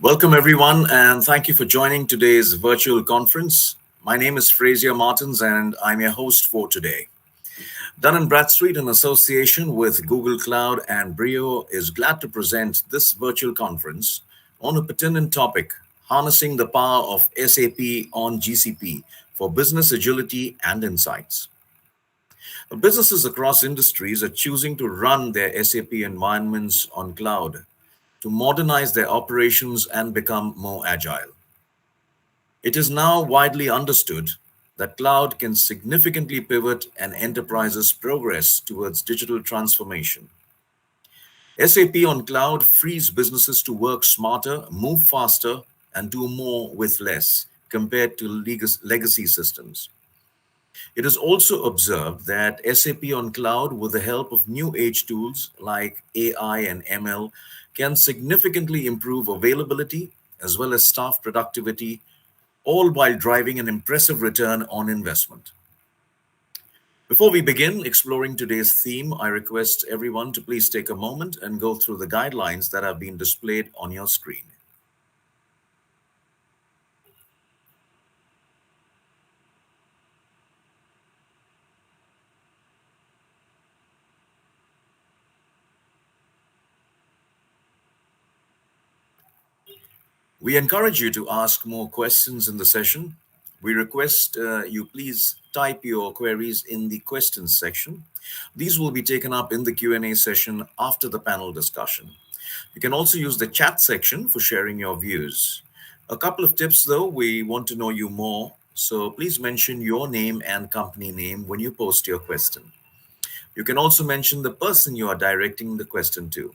Welcome, everyone, and thank you for joining today's virtual conference. My name is Frazier Martins, and I'm your host for today. Dun& Bradstreet, in association with Google Cloud and Brio, is glad to present this virtual conference on a pertinent topic, harnessing the power of SAP on GCP for business agility and insights. Businesses across industries are choosing to run their SAP environments on cloud to modernize their operations and become more agile. It is now widely understood that cloud can significantly pivot an enterprise's progress towards digital transformation. SAP on cloud frees businesses to work smarter, move faster, and do more with less compared to legacy systems. It is also observed that SAP on cloud, with the help of new age tools like AI and ML, can significantly improve availability as well as staff productivity, all while driving an impressive return on investment. Before we begin exploring today's theme, I request everyone to please take a moment and go through the guidelines that have been displayed on your screen. We encourage you to ask more questions in the session. We request you please type your queries in the questions section. These will be taken up in the Q&A session after the panel discussion. You can also use the chat section for sharing your views. A couple of tips though, we want to know you more, so please mention your name and company name when you post your question. You can also mention the person you are directing the question to.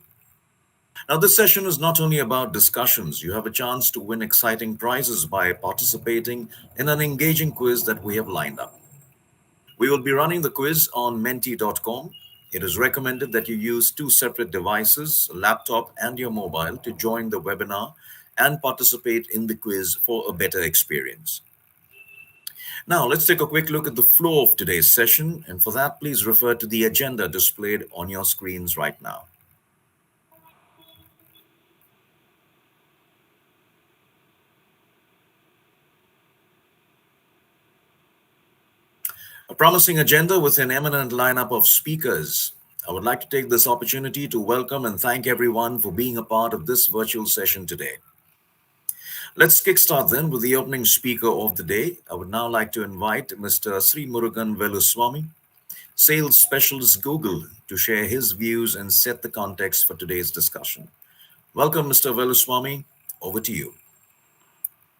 Now, this session is not only about discussions. You have a chance to win exciting prizes by participating in an engaging quiz that we have lined up. We will be running the quiz on menti.com. It is recommended that you use two separate devices, a laptop and your mobile, to join the webinar and participate in the quiz for a better experience. Now, let's take a quick look at the flow of today's session. And for that, please refer to the agenda displayed on your screens right now. A promising agenda with an eminent lineup of speakers. I would like to take this opportunity to welcome and thank everyone for being a part of this virtual session today. Let's kickstart then with the opening speaker of the day. I would now like to invite Mr. Sri Murugan Veluswamy, Sales Specialist Google, to share his views and set the context for today's discussion. Welcome, Mr. Veluswamy. Over to you.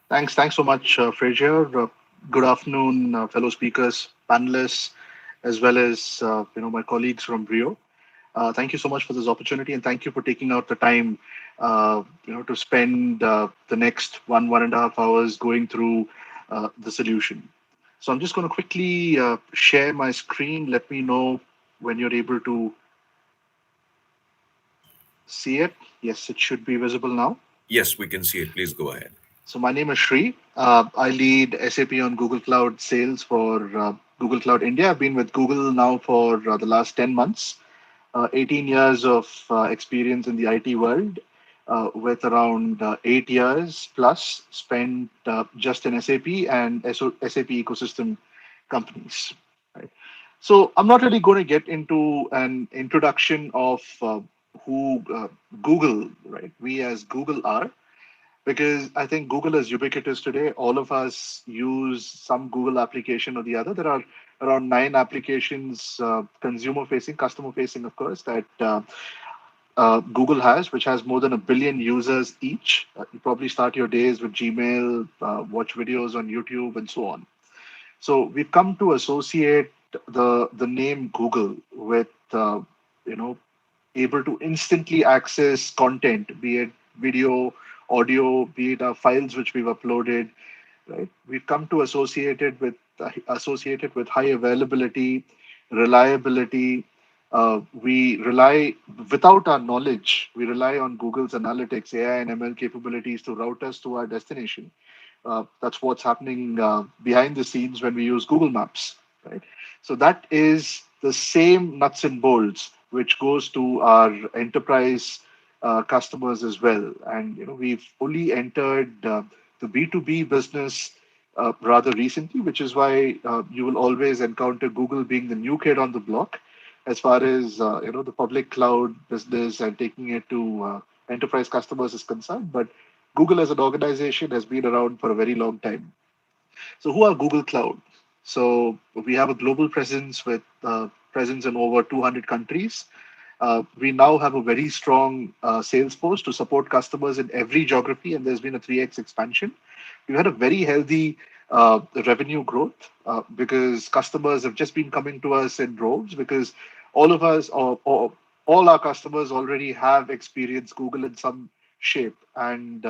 Thanks so much, Frazier. Good afternoon, fellow speakers, panelists, as well as my colleagues from Brio. Thank you so much for this opportunity, and thank you for taking out the time, to spend the next 1.5 hours going through the solution. So I'm just going to quickly share my screen. Let me know when you're able to see it. Yes, it should be visible now. Yes, we can see it. Please go ahead. So my name is Sri. I lead SAP on Google Cloud sales for Google Cloud India. I've been with Google now for the last 10 months, 18 years of experience in the IT world, with around 8 years plus spent just in SAP and SAP ecosystem companies. Right? So I'm not really going to get into an introduction of who Google, right? We as Google are, because I think Google is ubiquitous today. All of us use some Google application or the other. There are around 9 applications, consumer-facing, customer-facing, of course, that Google has, which has more than 1 billion users each. You probably start your days with Gmail, watch videos on YouTube, and so on. So we've come to associate the name Google with, able to instantly access content, be it video, audio, be it our files which we've uploaded, right? We've come to associate it with high availability, reliability. We rely, without our knowledge, we rely on Google's analytics, AI and ML capabilities to route us to our destination. That's what's happening behind the scenes when we use Google Maps, right? So that is the same nuts and bolts which goes to our enterprise customers as well. And we've only entered the B2B business rather recently, which is why you will always encounter Google being the new kid on the block as far as the public cloud business and taking it to enterprise customers is concerned. But Google as an organization has been around for a very long time. So who are Google Cloud? So we have a global presence with presence in over 200 countries. We now have a very strong sales force to support customers in every geography, and there's been a 3x expansion. We've had a very healthy revenue growth because customers have just been coming to us in droves because all of us, or all our customers already have experienced Google in some shape. And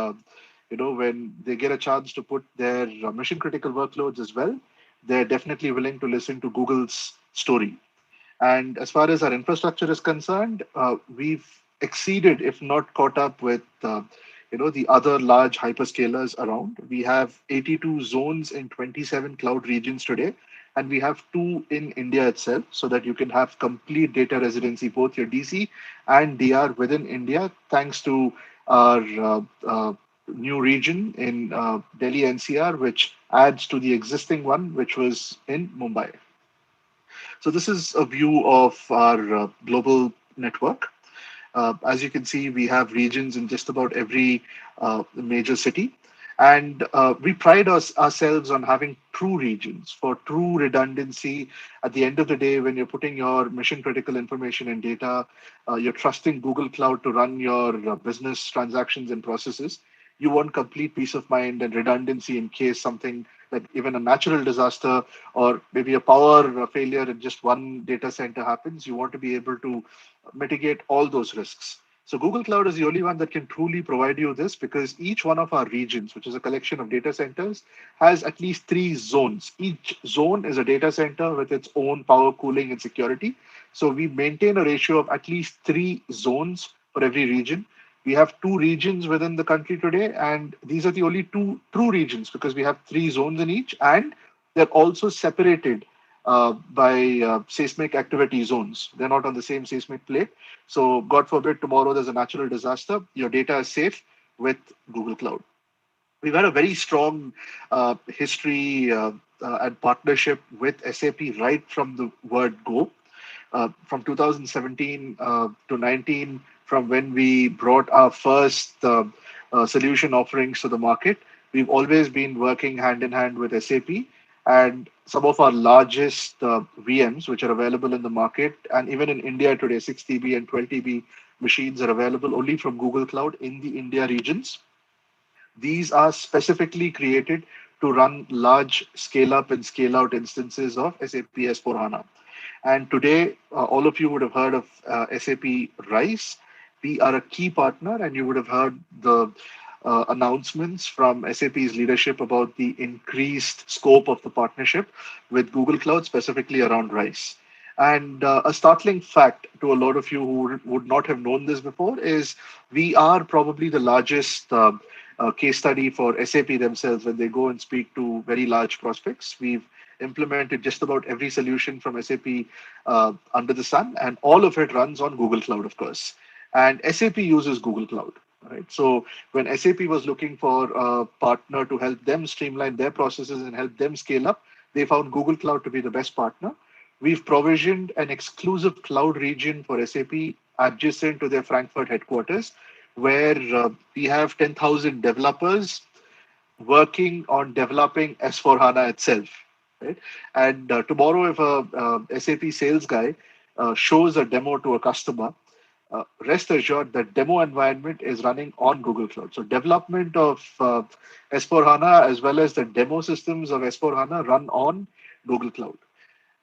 when they get a chance to put their mission critical workloads as well, they're definitely willing to listen to Google's story. And as far as our infrastructure is concerned, we've exceeded, if not caught up with, the other large hyperscalers around. We have 82 zones in 27 cloud regions today, and we have two in India itself, so that you can have complete data residency, both your DC and DR within India, thanks to our new region in Delhi NCR, which adds to the existing one, which was in Mumbai. So this is a view of our global network. As you can see, we have regions in just about every major city. And we pride ourselves on having true regions for true redundancy. At the end of the day, when you're putting your mission critical information and data, you're trusting Google Cloud to run your business transactions and processes. You want complete peace of mind and redundancy in case something like even a natural disaster or maybe a power failure in just one data center happens. You want to be able to mitigate all those risks. So Google Cloud is the only one that can truly provide you this because each one of our regions, which is a collection of data centers, has at least three zones. Each zone is a data center with its own power, cooling, and security. So we maintain a ratio of at least three zones for every region. We have two regions within the country today, and these are the only two true regions because we have three zones in each, and they're also separated by seismic activity zones. They're not on the same seismic plate. So, God forbid, tomorrow there's a natural disaster, your data is safe with Google Cloud. We've had a very strong history and partnership with SAP right from the word go. From 2017 to 19, from when we brought our first solution offerings to the market, we've always been working hand in hand with SAP. And some of our largest VMs, which are available in the market, and even in India today, 6 TB and 12 TB machines are available only from Google Cloud in the India regions. These are specifically created to run large scale up and scale out instances of SAP S4HANA. And today, all of you would have heard of SAP RISE. We are a key partner, and you would have heard the announcements from SAP's leadership about the increased scope of the partnership with Google Cloud, specifically around RISE. And a startling fact to a lot of you who would not have known this before is we are probably the largest case study for SAP themselves when they go and speak to very large prospects. We've implemented just about every solution from SAP under the sun, and all of it runs on Google Cloud, of course. And SAP uses Google Cloud, right? So when SAP was looking for a partner to help them streamline their processes and help them scale up, they found Google Cloud to be the best partner. We've provisioned an exclusive cloud region for SAP adjacent to their Frankfurt headquarters, where we have 10,000 developers working on developing S4HANA itself. Right? And tomorrow, if a SAP sales guy shows a demo to a customer, rest assured that demo environment is running on Google Cloud. So development of S4HANA as well as the demo systems of S4HANA run on Google Cloud.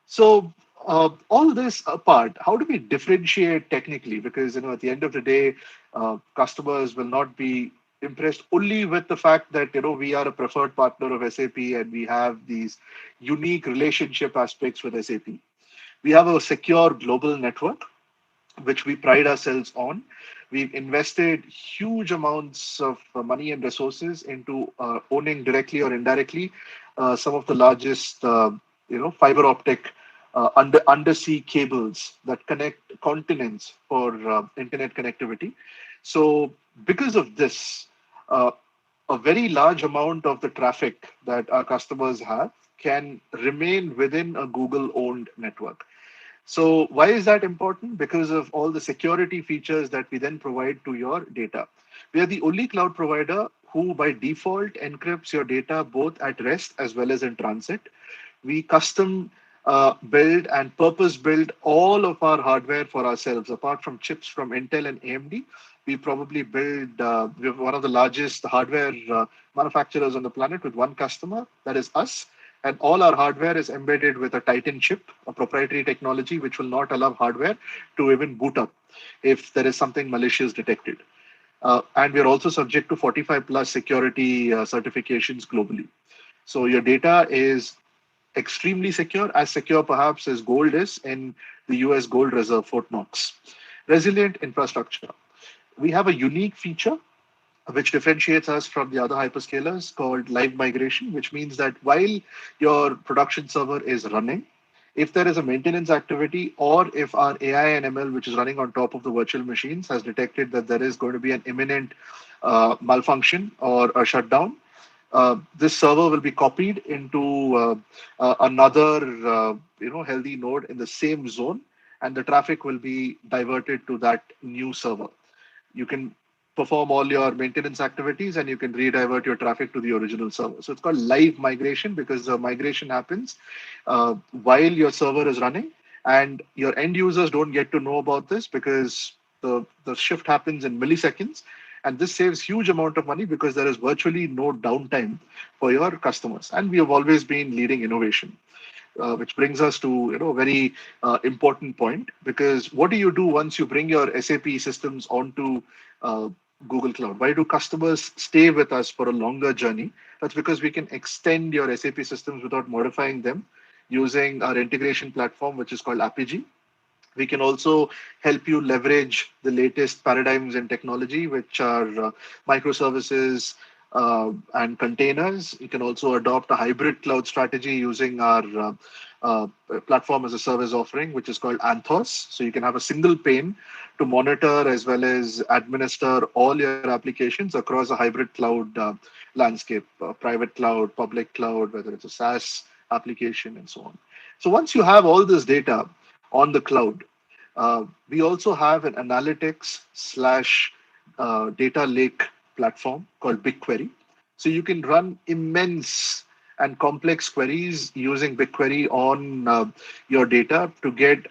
So all this apart, how do we differentiate technically? Because at the end of the day, customers will not be impressed only with the fact that we are a preferred partner of SAP and we have these unique relationship aspects with SAP. We have a secure global network. which we pride ourselves on. We've invested huge amounts of money and resources into owning directly or indirectly some of the largest, fiber optic undersea cables that connect continents for internet connectivity. So, because of this, uh, a very large amount of the traffic that our customers have can remain within a Google owned network. So why is that important? Because of all the security features that we then provide to your data. We are the only cloud provider who by default encrypts your data both at rest as well as in transit. We custom build and purpose build all of our hardware for ourselves. Apart from chips from Intel and AMD, we probably build, we're one of the largest hardware manufacturers on the planet with one customer, that is us. And all our hardware is embedded with a Titan chip, a proprietary technology which will not allow hardware to even boot up if there is something malicious detected. And we're also subject to 45 plus security certifications globally. So your data is extremely secure perhaps as gold is in the US gold reserve, Fort Knox. Resilient infrastructure. We have a unique feature which differentiates us from the other hyperscalers called live migration, which means that while your production server is running, if there is a maintenance activity or if our AI and ML, which is running on top of the virtual machines, has detected that there is going to be an imminent malfunction or a shutdown, this server will be copied into another healthy node in the same zone, and the traffic will be diverted to that new server. You can perform all your maintenance activities and you can redivert your traffic to the original server. So it's called live migration because the migration happens while your server is running, and your end users don't get to know about this because the shift happens in milliseconds. And this saves huge amount of money because there is virtually no downtime for your customers. And we have always been leading innovation, which brings us to a very important point, because what do you do once you bring your SAP systems onto uh, Google Cloud? Why do customers stay with us for a longer journey? That's because we can extend your SAP systems without modifying them using our integration platform, which is called Apigee. We can also help you leverage the latest paradigms in technology, which are microservices and containers. You can also adopt a hybrid cloud strategy using our platform as a service offering, which is called Anthos. So you can have a single pane to monitor as well as administer all your applications across a hybrid cloud landscape, private cloud, public cloud, whether it's a SaaS application, and so on. So once you have all this data on the cloud, we also have an analytics slash data lake platform called Bigquery. So you can run immense and complex queries using Bigquery on your data to get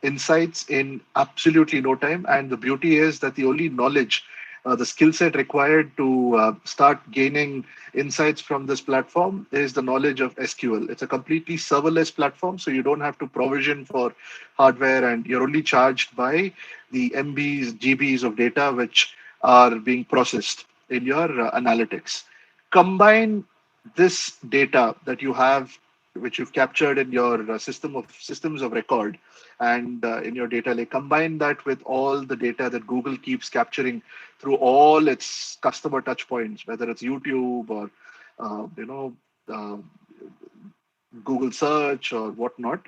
insights in absolutely no time. And the beauty is that the only knowledge, the skill set required to start gaining insights from this platform is the knowledge of SQL. It's a completely serverless platform, so you don't have to provision for hardware, and you're only charged by the MBs, GBs of data which are being processed in your analytics. Combine this data that you have, which you've captured in your systems of record and in your data lake, combine that with all the data that Google keeps capturing through all its customer touch points, whether it's YouTube or uh, you know uh, Google search or whatnot.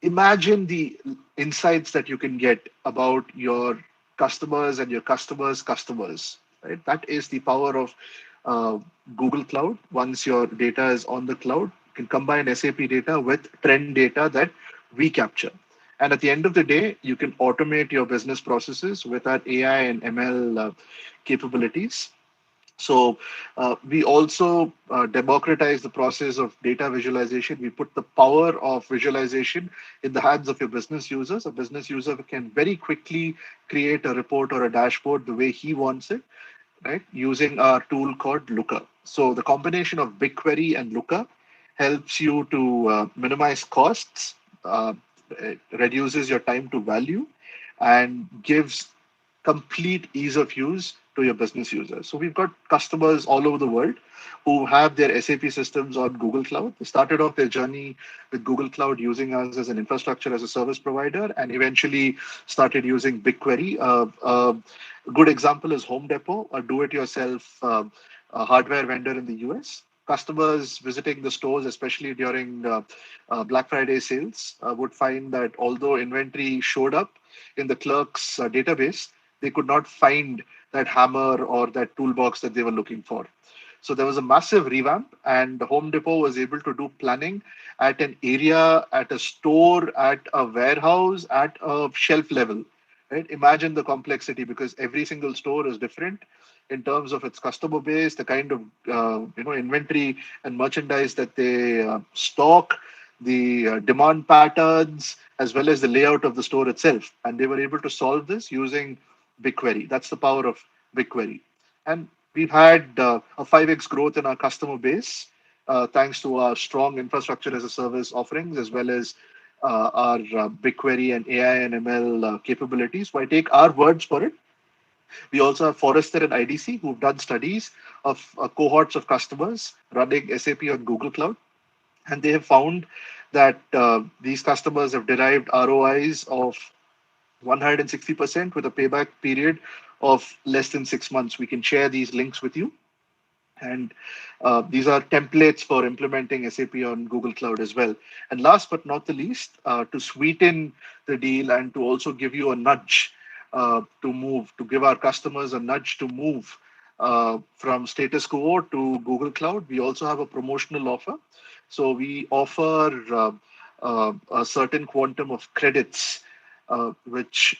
Imagine the insights that you can get about your customers and your customers customers, right? That is the power of uh, Google Cloud. Once your data is on the cloud, you can combine SAP data with trend data that we capture, and at the end of the day you can automate your business processes with our AI and ML capabilities. So we also democratize the process of data visualization. We put the power of visualization in the hands of your business users. A business user can very quickly create a report or a dashboard the way he wants it, right? Using our tool called Looker. So the combination of BigQuery and Looker helps you to minimize costs, it reduces your time to value, and gives complete ease of use to your business users. So we've got customers all over the world who have their SAP systems on Google Cloud. They started off their journey with Google Cloud using us as an infrastructure as a service provider, and eventually started using Bigquery. A good example is Home Depot, a do-it-yourself hardware vendor in the US. Customers visiting the stores, especially during Black Friday sales, would find that although inventory showed up in the clerk's database, they could not find that hammer or that toolbox that they were looking for. So there was a massive revamp, and Home Depot was able to do planning at an area, at a store, at a warehouse, at a shelf level. Right? Imagine the complexity, because every single store is different in terms of its customer base, the kind of inventory and merchandise that they stock, the demand patterns, as well as the layout of the store itself. And they were able to solve this using BigQuery. That's the power of BigQuery. And we've had a 5x growth in our customer base thanks to our strong infrastructure as a service offerings, as well as our BigQuery and AI and ML capabilities. So I take our words for it. We also have Forrester and IDC who've done studies of cohorts of customers running SAP on Google Cloud. And they have found that these customers have derived ROIs of 160% with a payback period of less than 6 months. We can share these links with you. And these are templates for implementing SAP on Google Cloud as well. And last but not the least, to sweeten the deal and to also give you a nudge to give our customers a nudge to move from status quo to Google Cloud, we also have a promotional offer. So we offer a certain quantum of credits, which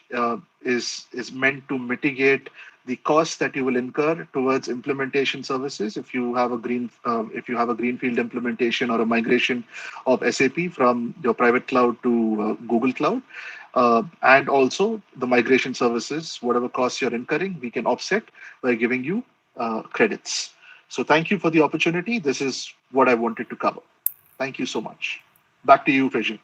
is meant to mitigate the cost that you will incur towards implementation services if you have a greenfield implementation or a migration of SAP from your private cloud to Google Cloud. And also the migration services, whatever costs you're incurring, we can offset by giving you credits. So thank you for the opportunity. This is what I wanted to cover. Thank you so much. Back to you, Fraser.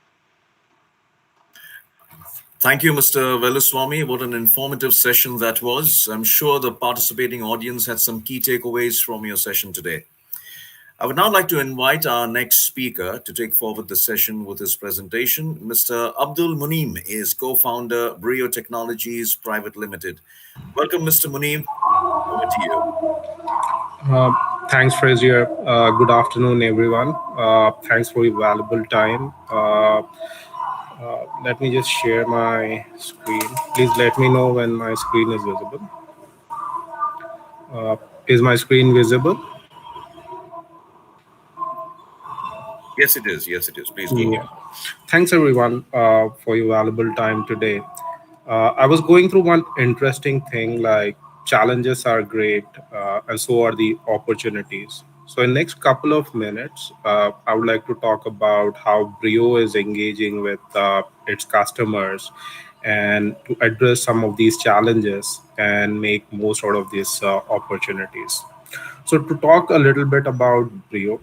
Thank you, Mr. Veluswamy. What an informative session that was. I'm sure the participating audience had some key takeaways from your session today. I would now like to invite our next speaker to take forward the session with his presentation. Mr. Abdul Muneem is co-founder, Brio Technologies Private Limited. Welcome, Mr. Muneem. Over to you. Uh, Thanks, Frazier. Good afternoon, everyone. Thanks for your valuable time. Let me just share my screen. Please let me know when my screen is visible. Is my screen visible? Yes, it is. Yes, it is. Please go Yeah. on. Thanks, everyone, for your valuable time today. I was going through one interesting thing, like challenges are great, and so are the opportunities. So in next couple of minutes, I would like to talk about how Brio is engaging with its customers and to address some of these challenges and make most out of these opportunities. So to talk a little bit about Brio,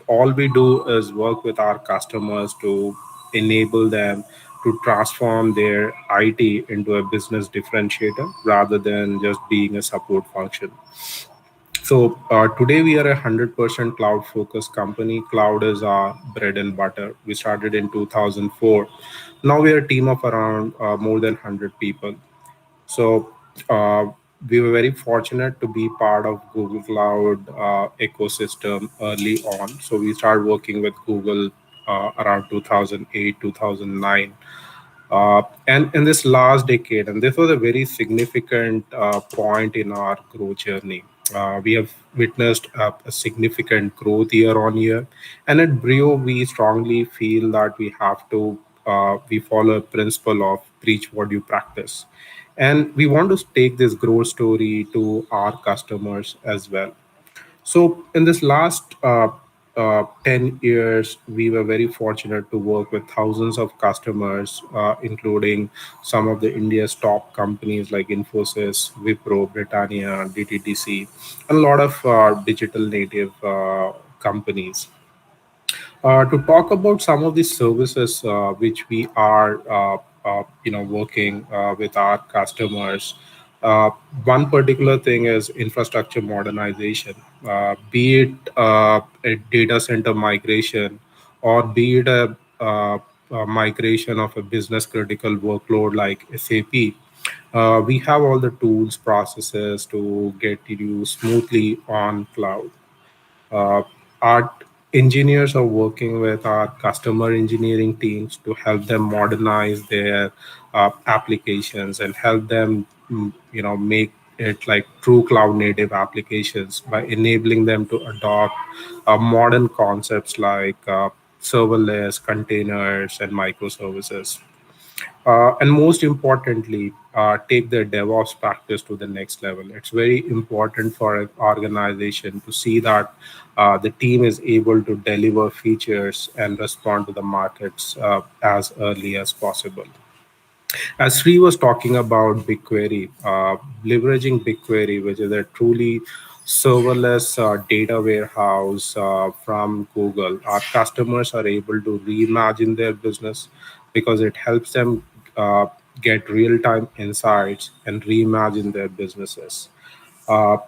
all we do is work with our customers to enable them to transform their IT into a business differentiator rather than just being a support function. So today we are 100% cloud focused company. Cloud is our bread and butter. We started in 2004. Now we are a team of around more than 100 people. So we were very fortunate to be part of Google Cloud ecosystem early on. So we started working with Google around 2008, 2009. And in this last decade, and this was a very significant point in our growth journey. We have witnessed a significant growth year on year. And at Brio, we strongly feel that we follow a principle of preach what you practice. And we want to take this growth story to our customers as well. So in this last 10 years, we were very fortunate to work with thousands of customers, including some of the India's top companies like Infosys, Wipro, Britannia, DTDC, and a lot of digital native companies. To talk about some of the services which we are working with our customers, Uh, One particular thing is infrastructure modernization, be it a data center migration or be it a migration of a business critical workload like SAP. We have all the tools, processes to get you smoothly on cloud. Our engineers are working with our customer engineering teams to help them modernize their applications and help them make it like true cloud native applications by enabling them to adopt modern concepts like serverless containers and microservices, and most importantly, take their DevOps practice to the next level. It's very important for an organization to see that the team is able to deliver features and respond to the markets as early as possible. As Sri was talking about Bigquery, leveraging Bigquery, which is a truly serverless data warehouse from Google, our customers are able to reimagine their business because it helps them uh, get real time insights and reimagine their businesses. Uh,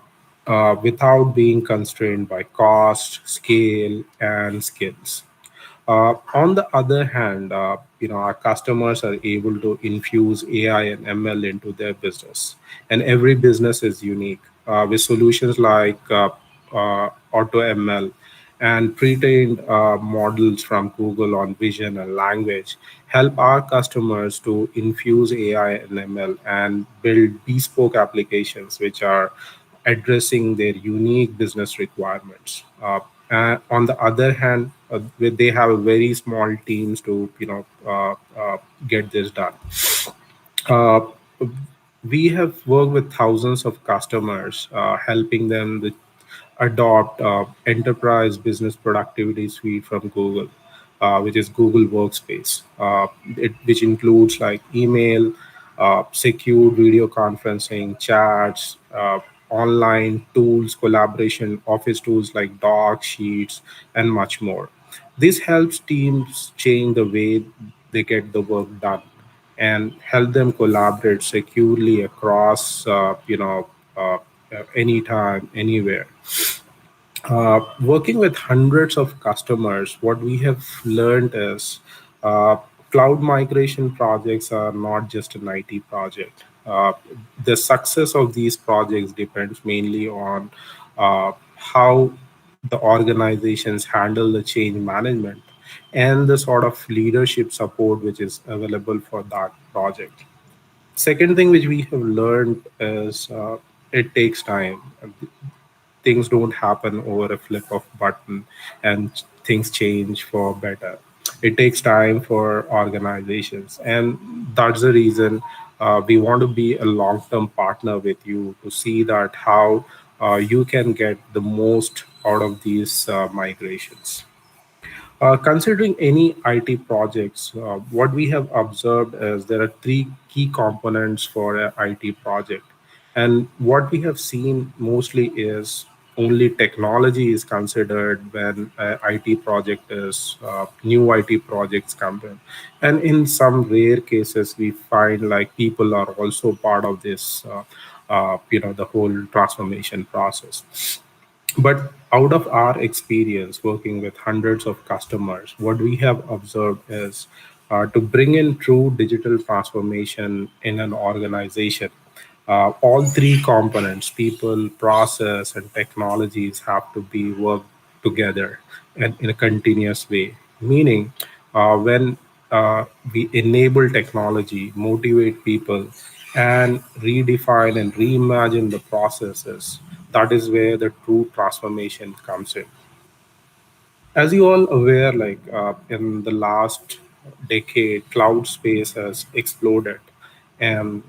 without being constrained by cost, scale, and skills. On the other hand, our customers are able to infuse AI and ML into their business, and every business is unique. With solutions like Auto ML and pre-trained models from Google on vision and language, help our customers to infuse AI and ML and build bespoke applications which are addressing their unique business requirements. On the other hand, they have very small teams to get this done. Uh, we have worked with thousands of customers, helping them adopt enterprise business productivity suite from Google, which is Google Workspace, which includes like email, secure video conferencing, chats, online tools, collaboration, office tools like Docs, Sheets, and much more. This helps teams change the way they get the work done and help them collaborate securely across, anytime, anywhere. Working with hundreds of customers, what we have learned is cloud migration projects are not just an IT project. The success of these projects depends mainly on how the organizations handle the change management and the sort of leadership support which is available for that project. Second thing which we have learned is it takes time. Things don't happen over a flip of button and things change for better. It takes time for organizations, and that's the reason we want to be a long-term partner with you to see that how you can get the most out of these migrations. Considering any IT projects, what we have observed is there are three key components for an IT project. And what we have seen mostly is only technology is considered when an IT project is new IT projects come in. And in some rare cases, we find like people are also part of this, the whole transformation process. But out of our experience working with hundreds of customers, what we have observed is to bring in true digital transformation in an organization, all three components, people, process, and technologies, have to be worked together and in a continuous way. Meaning, when we enable technology, motivate people, and redefine and reimagine the processes, that is where the true transformation comes in. As you all aware, like in the last decade, cloud space has exploded and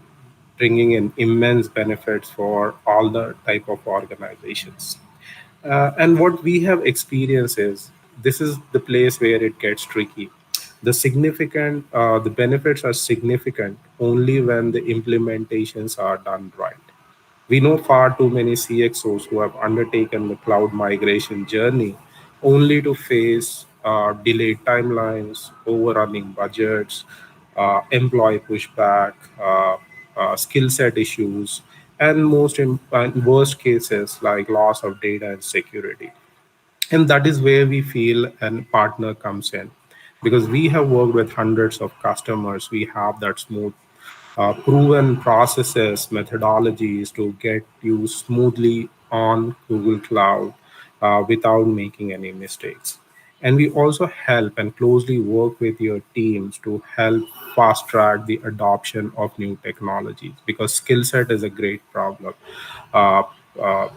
bringing in immense benefits for all the type of organizations. And what we have experienced is this is the place where it gets tricky. The benefits are significant only when the implementations are done right. We know far too many CXOs who have undertaken the cloud migration journey only to face delayed timelines, overrunning budgets, employee pushback, skill set issues, and worst cases like loss of data and security. And that is where we feel a partner comes in, because we have worked with hundreds of customers. We have that smooth proven processes, methodologies to get you smoothly on Google Cloud without making any mistakes. And we also help and closely work with your teams to help fast track the adoption of new technologies, because skill set is a great problem. Uh, uh,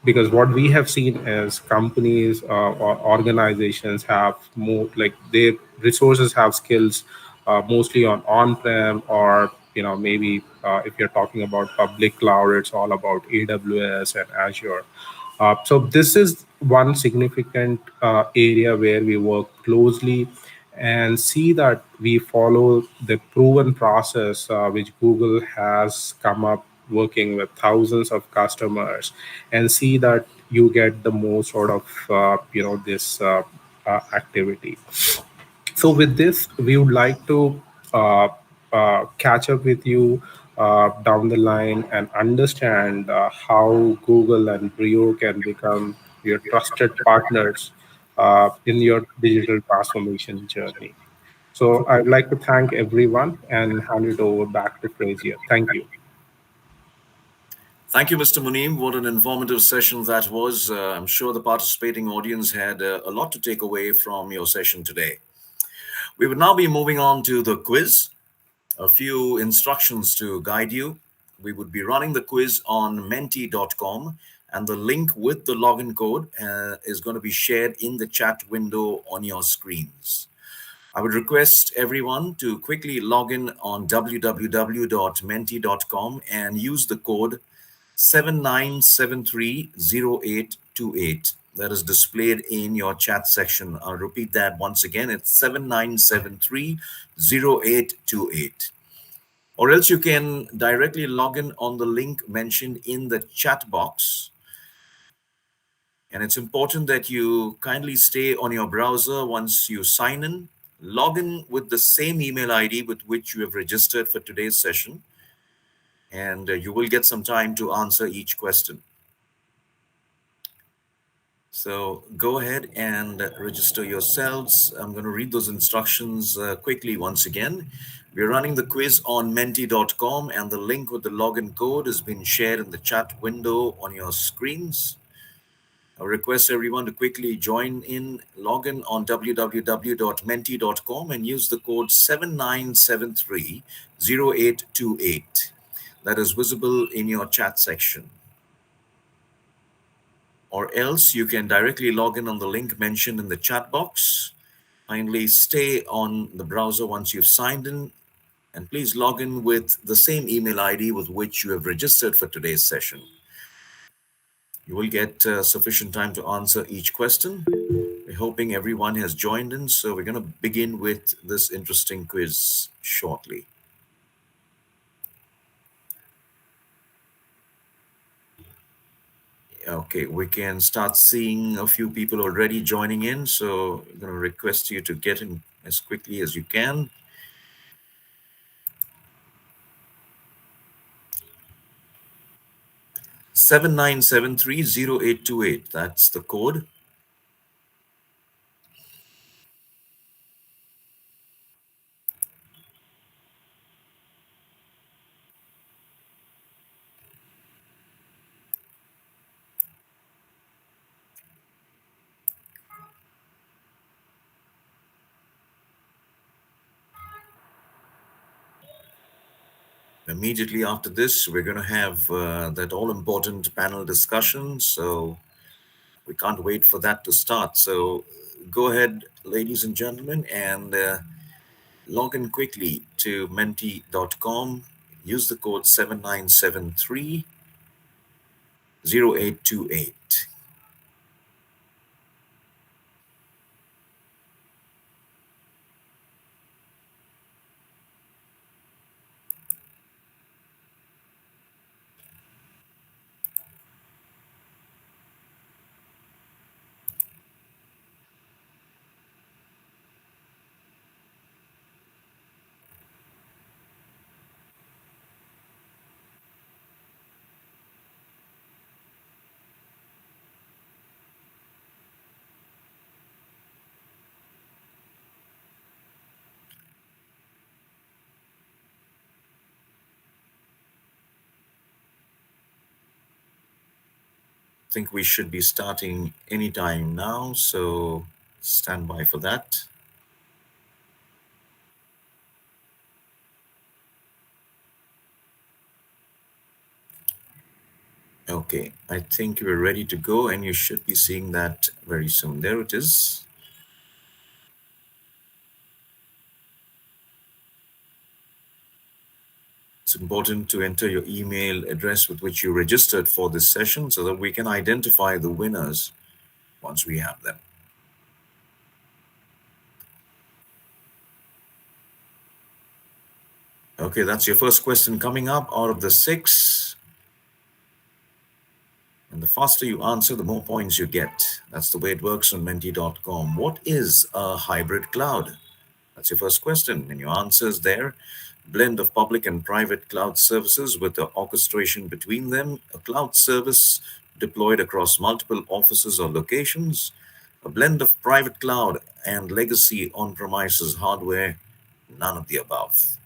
because what we have seen is companies or organizations have more like their resources have skills mostly on on-prem, or maybe if you're talking about public cloud, it's all about AWS and Azure. So this is one significant area where we work closely and see that we follow the proven process which Google has come up working with thousands of customers, and see that you get the most sort of this activity. So with this, we would like to catch up with you down the line and understand how Google and Brio can become your trusted partners in your digital transformation journey. So I'd like to thank everyone and hand it over back to Frazier. Thank you. Thank you, Mr. Muneem. What an informative session that was. I'm sure the participating audience had a lot to take away from your session today. We would now be moving on to the quiz. A few instructions to guide you. We would be running the quiz on menti.com, and the link with the login code is going to be shared in the chat window on your screens. I would request everyone to quickly log in on www.menti.com and use the code 79730828 that is displayed in your chat section. I'll repeat that once again. It's 79730828. Or else you can directly log in on the link mentioned in the chat box. And it's important that you kindly stay on your browser once you sign in. Log in with the same email ID with which you have registered for today's session, and you will get some time to answer each question. So go ahead and register yourselves. I'm going to read those instructions quickly once again. We're running the quiz on menti.com, and the link with the login code has been shared in the chat window on your screens. I request everyone to quickly join in, log in on www.menti.com and use the code 79730828 that is visible in your chat section. Or else you can directly log in on the link mentioned in the chat box. Kindly stay on the browser once you've signed in, and please log in with the same email ID with which you have registered for today's session. You will get sufficient time to answer each question. We're hoping everyone has joined in, so we're going to begin with this interesting quiz shortly. Okay, we can start seeing a few people already joining in, so I'm going to request you to get in as quickly as you can. Seven nine seven three zero eight two eight. That's the code. Immediately after this, we're going to have that all-important panel discussion. So we can't wait for that to start. So go ahead, ladies and gentlemen, and log in quickly to menti.com. Use the code 79730828. think we should be starting anytime now, so stand by for that. Okay, I think we're ready to go, and you should be seeing that very soon. There it is. It's important to enter your email address with which you registered for this session so that we can identify the winners once we have them. Okay, that's your first question coming up out of the 6. And the faster you answer, the more points you get. That's the way it works on menti.com. What is a hybrid cloud? That's your first question. And your answer is there. Blend of public and private cloud services with the orchestration between them. A cloud service deployed across multiple offices or locations. A blend of private cloud and legacy on-premises hardware. None of the above.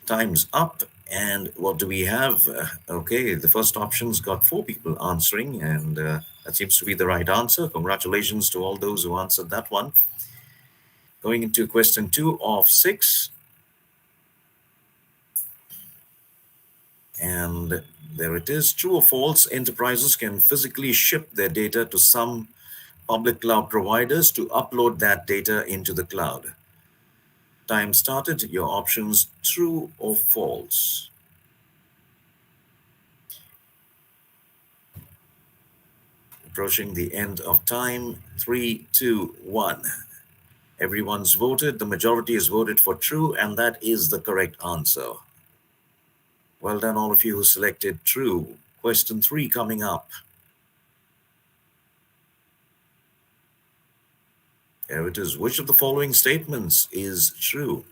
Time's up. And what do we have? Okay, the first option's got 4 people answering, and that seems to be the right answer. Congratulations to all those who answered that one. Going into question 2 of 6. And there it is. True or false, enterprises can physically ship their data to some public cloud providers to upload that data into the cloud. Time started. Your options, true or false. Approaching the end of time. 3, 2, 1. Everyone's voted. The majority has voted for true, and that is the correct answer. Well done, all of you who selected true. Question 3 coming up. There it is. Which of the following statements is true?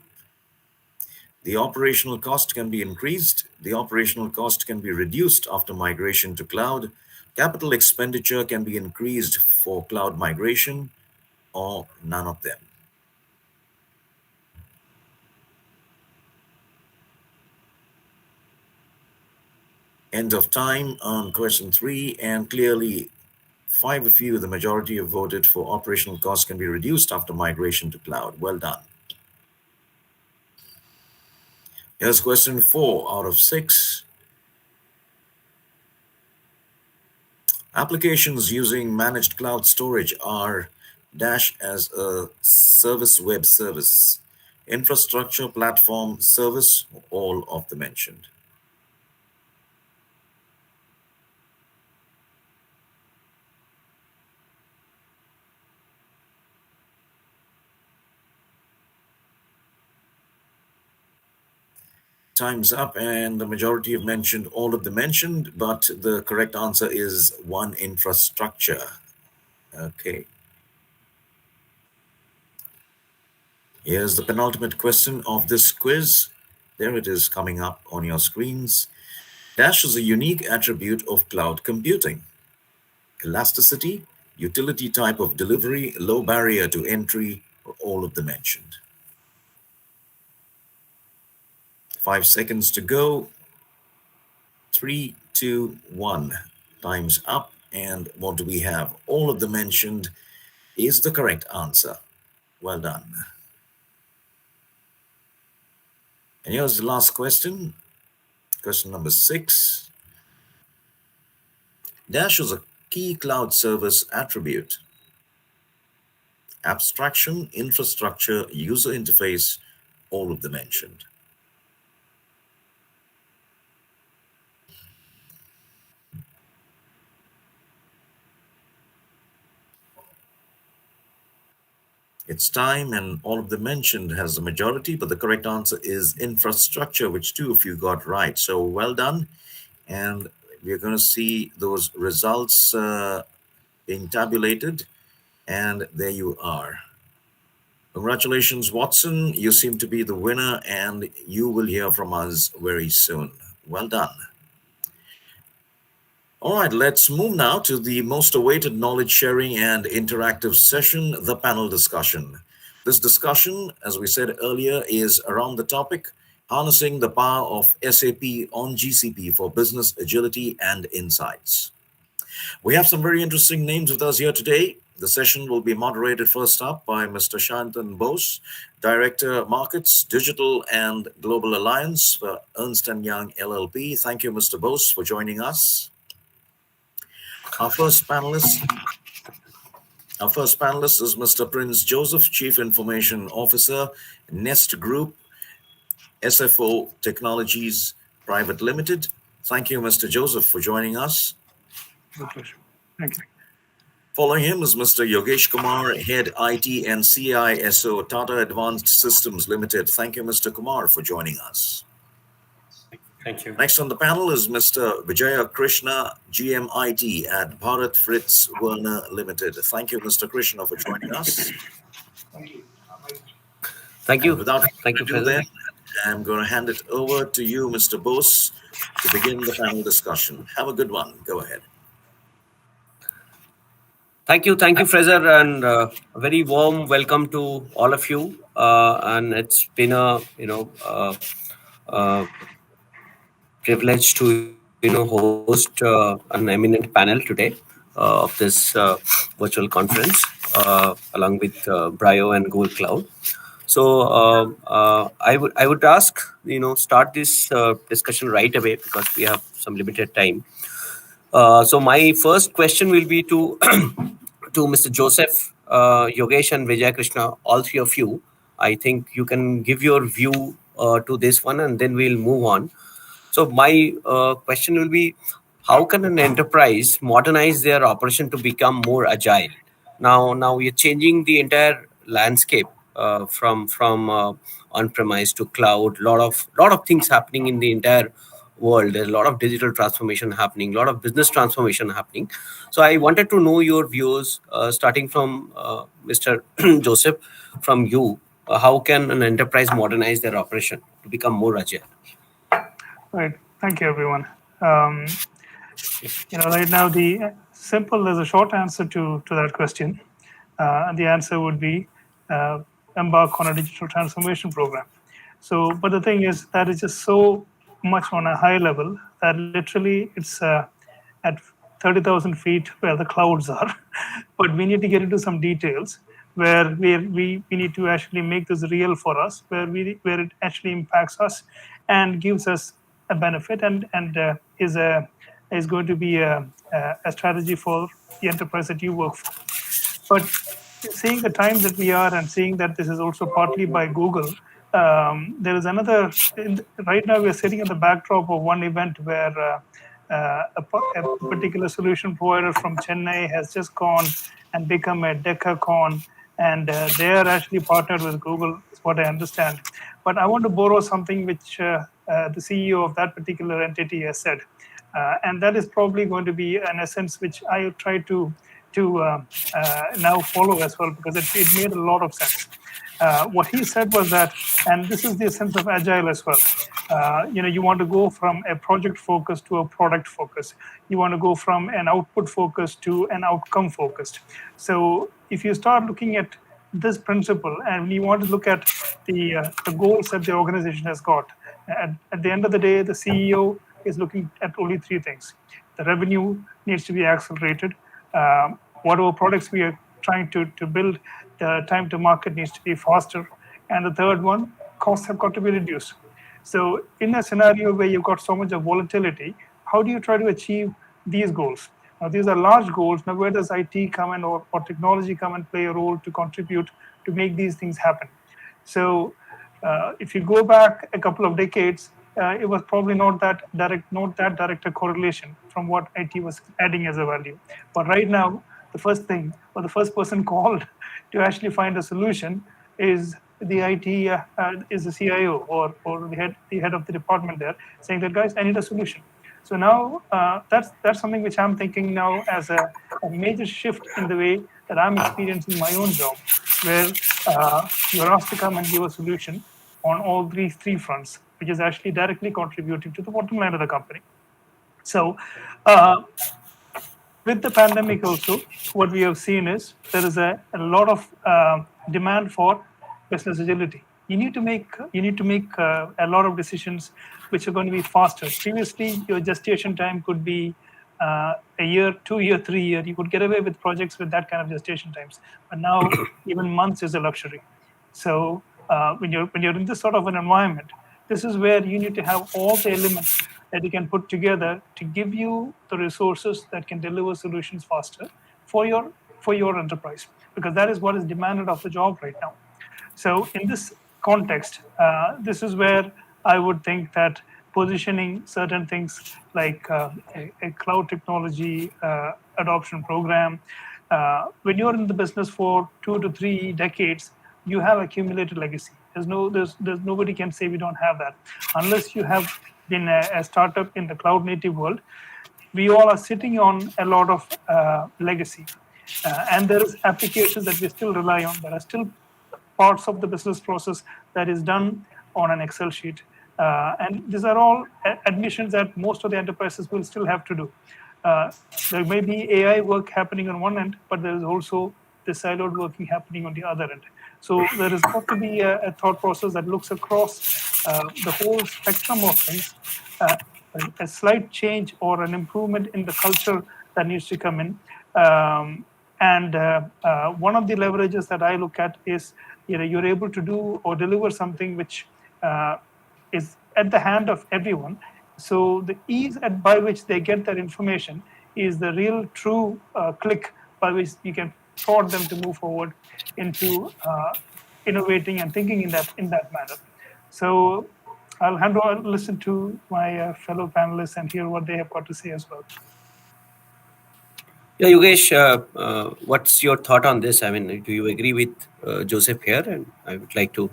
The operational cost can be increased. The operational cost can be reduced after migration to cloud. Capital expenditure can be increased for cloud migration, or none of them. End of time on question 3, and clearly 5 of you, the majority, have voted for operational costs can be reduced after migration to cloud. Well done. Here's question 4 out of 6. Applications using managed cloud storage are dash as a service, web service, infrastructure, platform, service, all of the mentioned. Time's up, and the majority have mentioned all of the mentioned, but the correct answer is 1, infrastructure. Okay. Here's the penultimate question of this quiz. There it is coming up on your screens. Dash is a unique attribute of cloud computing. Elasticity, utility type of delivery, low barrier to entry, or all of the mentioned. 5 seconds to go. 3, 2, 1. Time's up. And what do we have? All of the mentioned is the correct answer. Well done. And here's the last question. Question number 6. Dash is a key cloud service attribute. Abstraction, infrastructure, user interface, all of the mentioned. It's time, and all of the mentioned has the majority, but the correct answer is infrastructure, which 2 of you got right. So well done. And we're going to see those results being tabulated. And there you are. Congratulations, Watson. You seem to be the winner, and you will hear from us very soon. Well done. All right, let's move now to the most awaited knowledge sharing and interactive session, the panel discussion. This discussion, as we said earlier, is around the topic, harnessing the power of SAP on GCP for business agility and insights. We have some very interesting names with us here today. The session will be moderated first up by Mr. Shantan Bose, Director Markets, Digital and Global Alliance for Ernst& Young LLP. Thank you, Mr. Bose, for joining us. Our first panelist Our first panelist is Mr. Prince Joseph, Chief Information Officer, Nest Group, SFO Technologies Private Limited. Thank you, Mr. Joseph, for joining us. My pleasure. Thank you. Following him is Mr. Yogesh Kumar, Head IT and CISO, Tata Advanced Systems Limited. Thank you, Mr. Kumar, for joining us. Thank you. Next on the panel is Mr. Vijaya Krishna, GMIT at Bharat Fritz Werner Limited. Thank you, Mr. Krishna, for joining us. Thank you. And without Thank you, further ado, then, President. I'm going to hand it over to you, Mr. Bose, to begin the panel discussion. Have a good one. Go ahead. Thank you, Fraser, and a very warm welcome to all of you. And it's been a privilege to host an eminent panel today of this virtual conference along with Brio and Google Cloud. So I would ask start this discussion right away because we have some limited time. So my first question will be to to Mr. Joseph, Yogesh, and Vijay Krishna, all three of you. I think you can give your view to this one, and then we'll move on. So my question will be, how can an enterprise modernize their operation to become more agile? Now we are changing the entire landscape from on-premise to cloud. Lot of things happening in the entire world. There's a lot of digital transformation happening, a lot of business transformation happening. So I wanted to know your views, starting from Mr. Joseph, from you. How can an enterprise modernize their operation to become more agile? Right. Thank you, everyone. Right now, there's a short answer to that question. And the answer would be embark on a digital transformation program. So, but the thing is, that is just so much on a high level that literally it's at 30,000 feet where the clouds are. But we need to get into some details where we need to actually make this real for us, where it actually impacts us and gives us a benefit and is going to be a strategy for the enterprise that you work for. But seeing the times that we are and seeing that this is also partly by Google, there is another. Right now, we're sitting at the backdrop of one event where a particular solution provider from Chennai has just gone and become a decacon, and they are actually partnered with Google, is what I understand. But I want to borrow something which the CEO of that particular entity has said, and that is probably going to be an essence which I try to now follow as well, because it made a lot of sense. What he said was that, and this is the essence of Agile as well. You want to go from a project focus to a product focus. You want to go from an output focus to an outcome focused. So if you start looking at this principle and you want to look at the goals that the organization has got, at the end of the day, the CEO is looking at only three things. The revenue needs to be accelerated. Whatever products we are trying to build, the time to market needs to be faster. And the third one, costs have got to be reduced. So in a scenario where you've got so much of volatility, how do you try to achieve these goals? Now, these are large goals. Now, where does IT come in or technology come and play a role to contribute to make these things happen? So if you go back a couple of decades, it was probably not that direct a correlation from what IT was adding as a value. But right now, the first thing, or the first person called to actually find a solution is the IT, is the CIO or the head of the department there, saying that, guys, I need a solution. So now that's something which I'm thinking now as a major shift in the way that I'm experiencing my own job, where you're asked to come and give a solution on all three fronts, which is actually directly contributing to the bottom line of the company. So with the pandemic also, what we have seen is there is a lot of demand for business agility. you need to make a lot of decisions which are going to be faster. Previously, your gestation time could be a year, 2 year, 3 year. You could get away with projects with that kind of gestation times, but now even months is a luxury. So when you're in this sort of an environment, this is where you need to have all the elements that you can put together to give you the resources that can deliver solutions faster for your enterprise, because that is what is demanded of the job right now. So in this context, this is where I would think that positioning certain things like a cloud technology adoption program, when you're in the business for 2 to 3 decades, you have accumulated legacy. There's nobody can say we don't have that, unless you have been a startup in the cloud native world. We all are sitting on a lot of legacy, and there is applications that we still rely on. There are still parts of the business process that is done on an Excel sheet. And these are all admissions that most of the enterprises will still have to do. Uh, there may be AI work happening on one end, but there is also the siloed working happening on the other end. So there has got to be a thought process that looks across the whole spectrum of things. Uh, a slight change or an improvement in the culture that needs to come in. And one of the leverages that I look at is, you're able to do or deliver something which is at the hand of everyone. So the ease by which they get that information is the real true click by which you can prod them to move forward into innovating and thinking in that manner. So I'll hand over, listen to my fellow panelists and hear what they have got to say as well. Yeah, Yogesh, what's your thought on this? I mean, do you agree with Joseph here? And I would like to.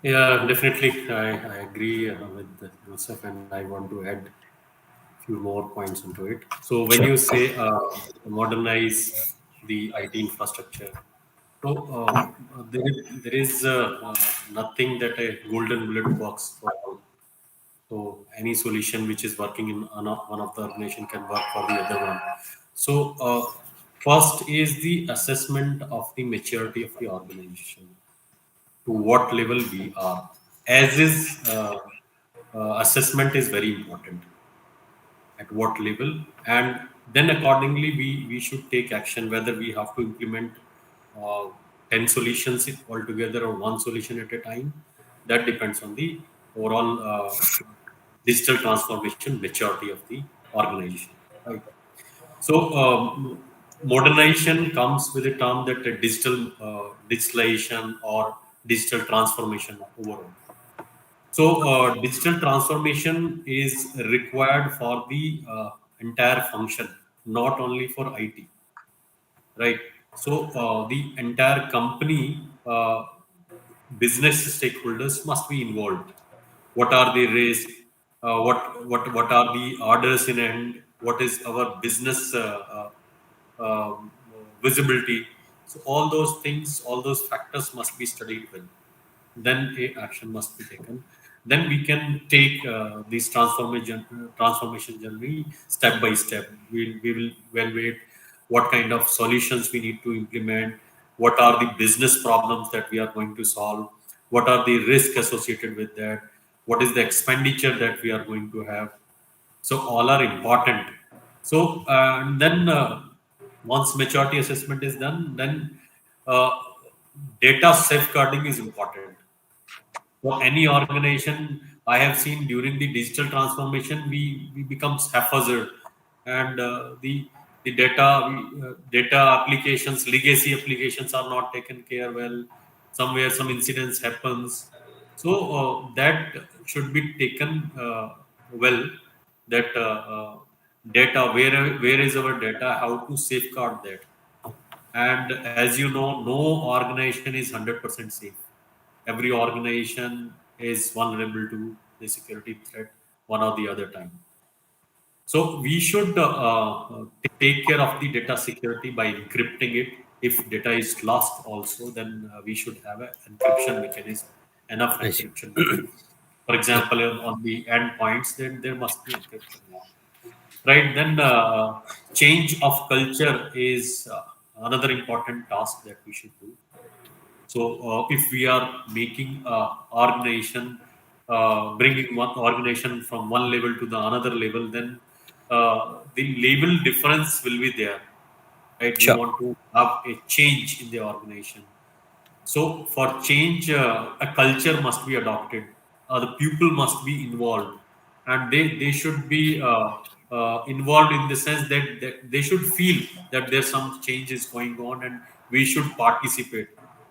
Yeah, definitely. I agree with Joseph, and I want to add a few more points into it. So, when Sure. you say modernize the IT infrastructure, so there is nothing that a golden bullet works for all. So, any solution which is working in one of the organization can work for the other one. So, first is the assessment of the maturity of the organization, to what level we are. As is, assessment is very important, at what level, and then accordingly we should take action, whether we have to implement uh, 10 solutions altogether or one solution at a time. That depends on the overall digital transformation maturity of the organization, right? So, modernization comes with a term that digitalization or digital transformation overall. So, digital transformation is required for the entire function, not only for IT, right? So, the entire company, business stakeholders must be involved. What are the risks? What are the orders in hand? What is our business visibility? So all those things, all those factors must be studied well. Then a action must be taken. Then we can take this transformation journey step by step. We will evaluate what kind of solutions we need to implement, what are the business problems that we are going to solve, what are the risks associated with that, what is the expenditure that we are going to have. So all are important. So then once maturity assessment is done, then uh, data safeguarding is important for any organization. I have seen during the digital transformation, we become haphazard, and the data applications, legacy applications are not taken care well. Somewhere some incidents happens, so that should be taken well. That data, where is our data? How to safeguard that? And as you know, no organization is 100% safe. Every organization is vulnerable to the security threat one or the other time. So we should take care of the data security by encrypting it. If data is lost also, then we should have an encryption mechanism, enough I see. encryption mechanism. For example, on the endpoints, then there must be encryption, right? Then change of culture is another important task that we should do. So if we are making organization, bringing one organization from one level to the another level, then the level difference will be there, right? We Sure. want to have a change in the organization. So for change, a culture must be adopted. The people must be involved, and they should be involved in the sense that they should feel that there's some change is going on, and we should participate.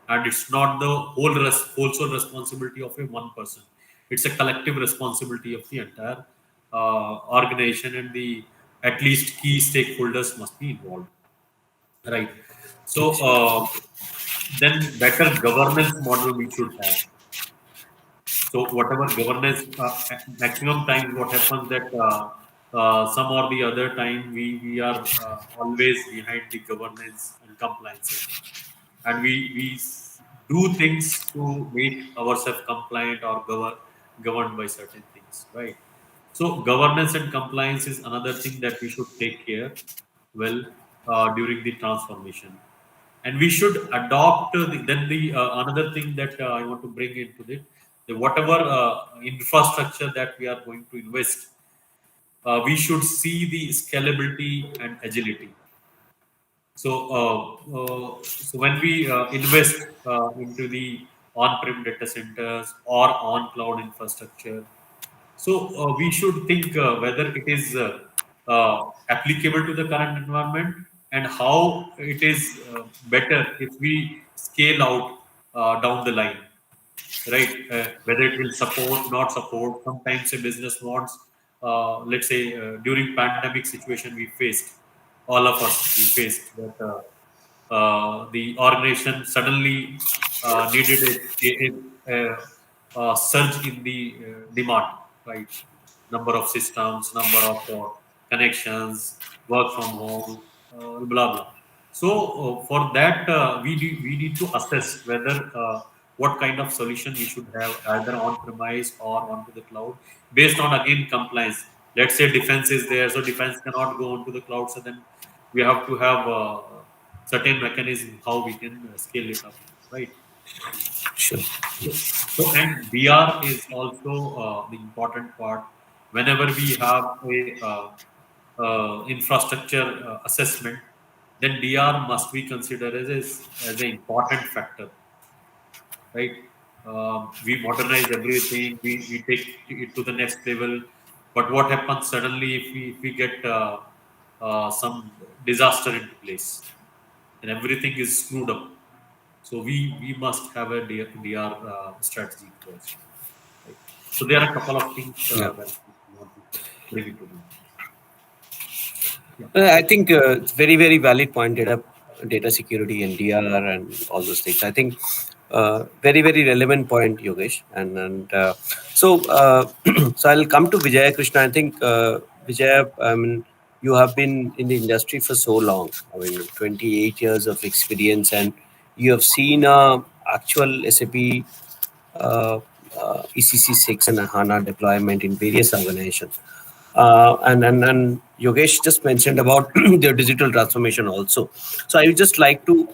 And it's not the whole sole responsibility of a one person. It's a collective responsibility of the entire organization, and the at least key stakeholders must be involved, right? So. Yes. Then better governance model we should have. So whatever governance, maximum times what happens that some or the other time we are always behind the governance and compliances, and we do things to make ourselves compliant or governed by certain things, right? So governance and compliance is another thing that we should take care well during the transformation, and we should adopt then the another thing that I want to bring into it, the whatever infrastructure that we are going to invest, we should see the scalability and agility. So so when we invest into the on-prem data centers or on cloud infrastructure, so we should think whether it is applicable to the current environment, and how it is better if we scale out down the line, right? Whether it will support, not support. Sometimes a business wants, let's say, during pandemic situation we faced, all of us we faced that the organization suddenly needed a surge in the demand, right? Number of systems, number of connections, work from home, blah blah. So for that, we need to assess whether what kind of solution we should have either on premise or onto the cloud, based on again compliance. Let's say defense is there, so defense cannot go onto the cloud. So then we have to have certain mechanism how we can scale it up, right? Sure. So, and DR is also the important part. Whenever we have a infrastructure assessment, then DR must be considered as an important factor, right? We modernize everything, we take it to the next level. But what happens suddenly if we get some disaster into place, and everything is screwed up? So we must have a DR strategy first, right? So there are a couple of things Yeah. that we want to bring into the yeah. I think it's very valid point. Data security and DR and all those things. I think very relevant point, Yogesh. And so so I'll come to Vijaya Krishna. I think Vijaya, I mean, you have been in the industry for so long. I mean, 28 years of experience, and you have seen actual SAP ECC6 and HANA deployment in various organizations. And Yogesh just mentioned about their digital transformation also. So I would just like to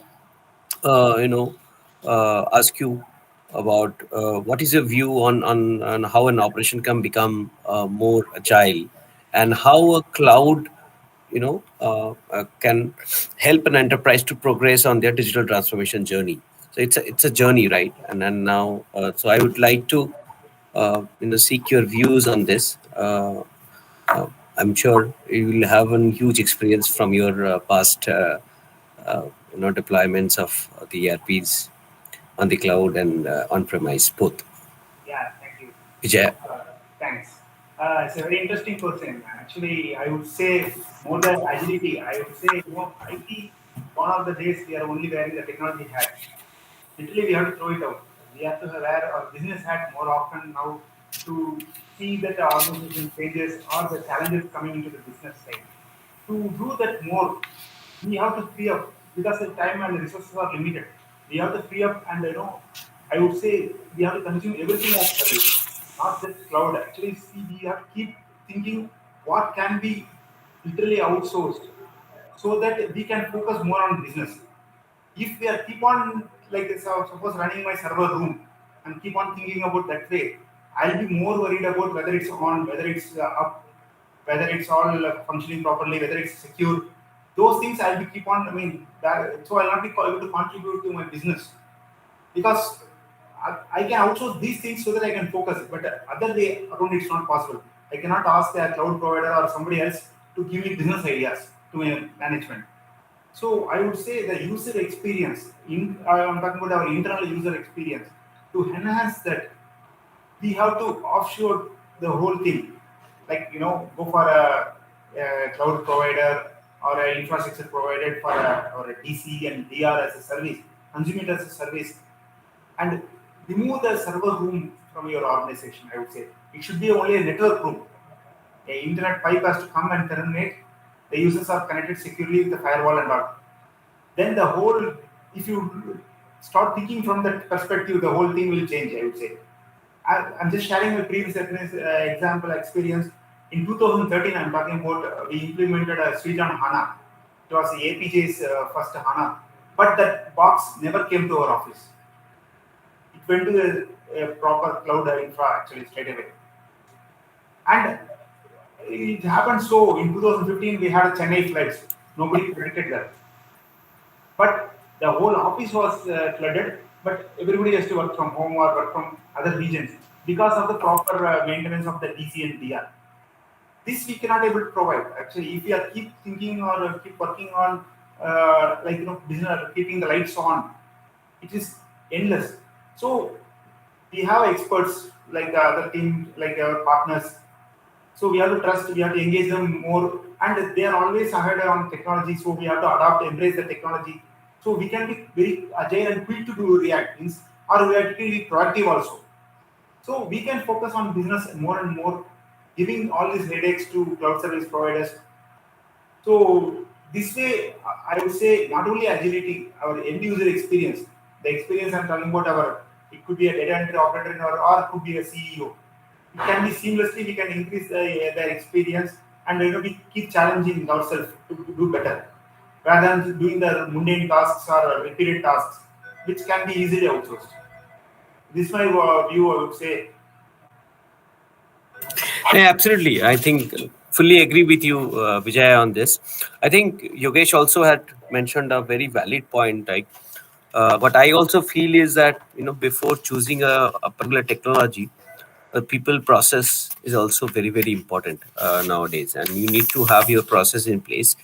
ask you about what is your view on how an operation can become more agile, and how a cloud can help an enterprise to progress on their digital transformation journey. So it's a journey, right? And then now, so I would like to seek your views on this. Uh, I'm sure you will have a huge experience from your past deployments of the ERPs on the cloud and on premise both. Yeah, thank you. Vijay. Thanks. It's a very interesting question. Actually, I would say more than agility, I would say, IT, one of the days we are only wearing the technology hat. Literally, we have to throw it out. We have to wear our business hat more often now to see that the organization changes or the challenges coming into the business side. To do that more, we have to free up because the time and resources are limited. We have to free up, and I would say we have to consume everything as service, not just cloud. Actually, see, we have to keep thinking what can be literally outsourced so that we can focus more on business. If we are keep on like suppose running my server room and keep on thinking about that way, I'll be more worried about whether it's on, whether it's up, whether it's all functioning properly, whether it's secure. Those things I'll be keep on. I mean, so I'll not be able to contribute to my business because I can outsource these things so that I can focus. But other way around, it's not possible. I cannot ask the cloud provider or somebody else to give me business ideas to my management. So I would say the user experience. I'm talking about our internal user experience. To enhance that, we have to offshore the whole thing. Like go for a cloud provider or an infrastructure provider for or a DC and DR as a service, consume it as a service, and remove the server room from your organization. I would say it should be only a network room. A internet pipe has to come and terminate. The users are connected securely with the firewall and all. Then the whole, if you start thinking from that perspective, the whole thing will change. I would say. I'm just sharing my previous example experience. In 2013, I'm talking about we implemented a suite on HANA. It was APJ's first HANA, but that box never came to our office. It went to a proper cloud infra actually straight away. And it happened so in 2015 we had Chennai floods. Nobody predicted that. But the whole office was flooded, but everybody has to work from home or work from other regions because of the proper maintenance of the DC and DR. This we cannot able to provide. Actually, if we are keep thinking or keep working on business, keeping the lights on, it is endless. So we have experts like the other team, like our partners. So we have to trust, we have to engage them more, and they are always ahead on technology. So we have to adopt, embrace the technology. So we can be very agile and quick to do react things, or we have to be proactive also. So we can focus on business more and more, giving all these headaches to cloud service providers. So this way, I would say not only agility, our end user experience, the experience I'm talking about, our it could be a data entry operator or it could be a CEO. It can be seamlessly. We can increase their experience, and we keep challenging ourselves to do better, rather than doing the mundane tasks or repeated tasks, which can be easily outsourced. This is my view. I would say. Yeah, absolutely. I think fully agree with you, Vijay, on this. I think Yogesh also had mentioned a very valid point. Like, what I also feel is that before choosing a particular technology, people process is also very very important nowadays, and you need to have your process in place.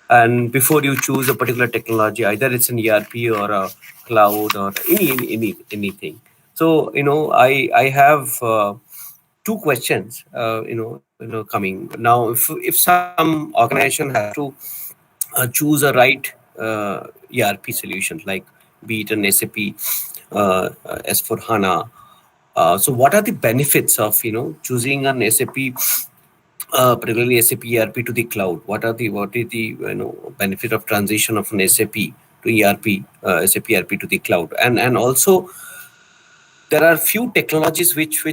And before you choose a particular technology, either it's an ERP or a cloud or anything. So I have two questions coming now. If some organization has to choose a right ERP solution, like be it an SAP, S4 HANA. So what are the benefits of choosing an SAP, particularly SAP ERP to the cloud? What is the benefit of transition of an SAP to ERP, SAP ERP to the cloud? And also there are few technologies which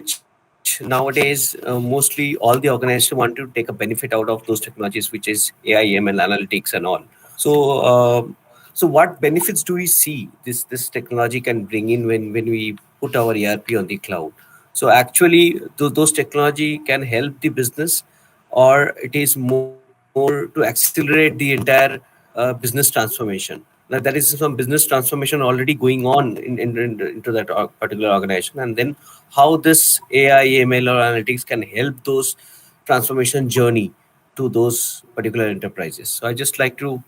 nowadays mostly all the organizations want to take a benefit out of those technologies, which is AI, ML, analytics, and all. So, so what benefits do we see this technology can bring in when we put our ERP on the cloud? So actually, those technology can help the business, or it is more to accelerate the entire business transformation. Like there is some business transformation already going on into that particular organization, and then how this AI, ML, or analytics can help those transformation journey to those particular enterprises. So I just like to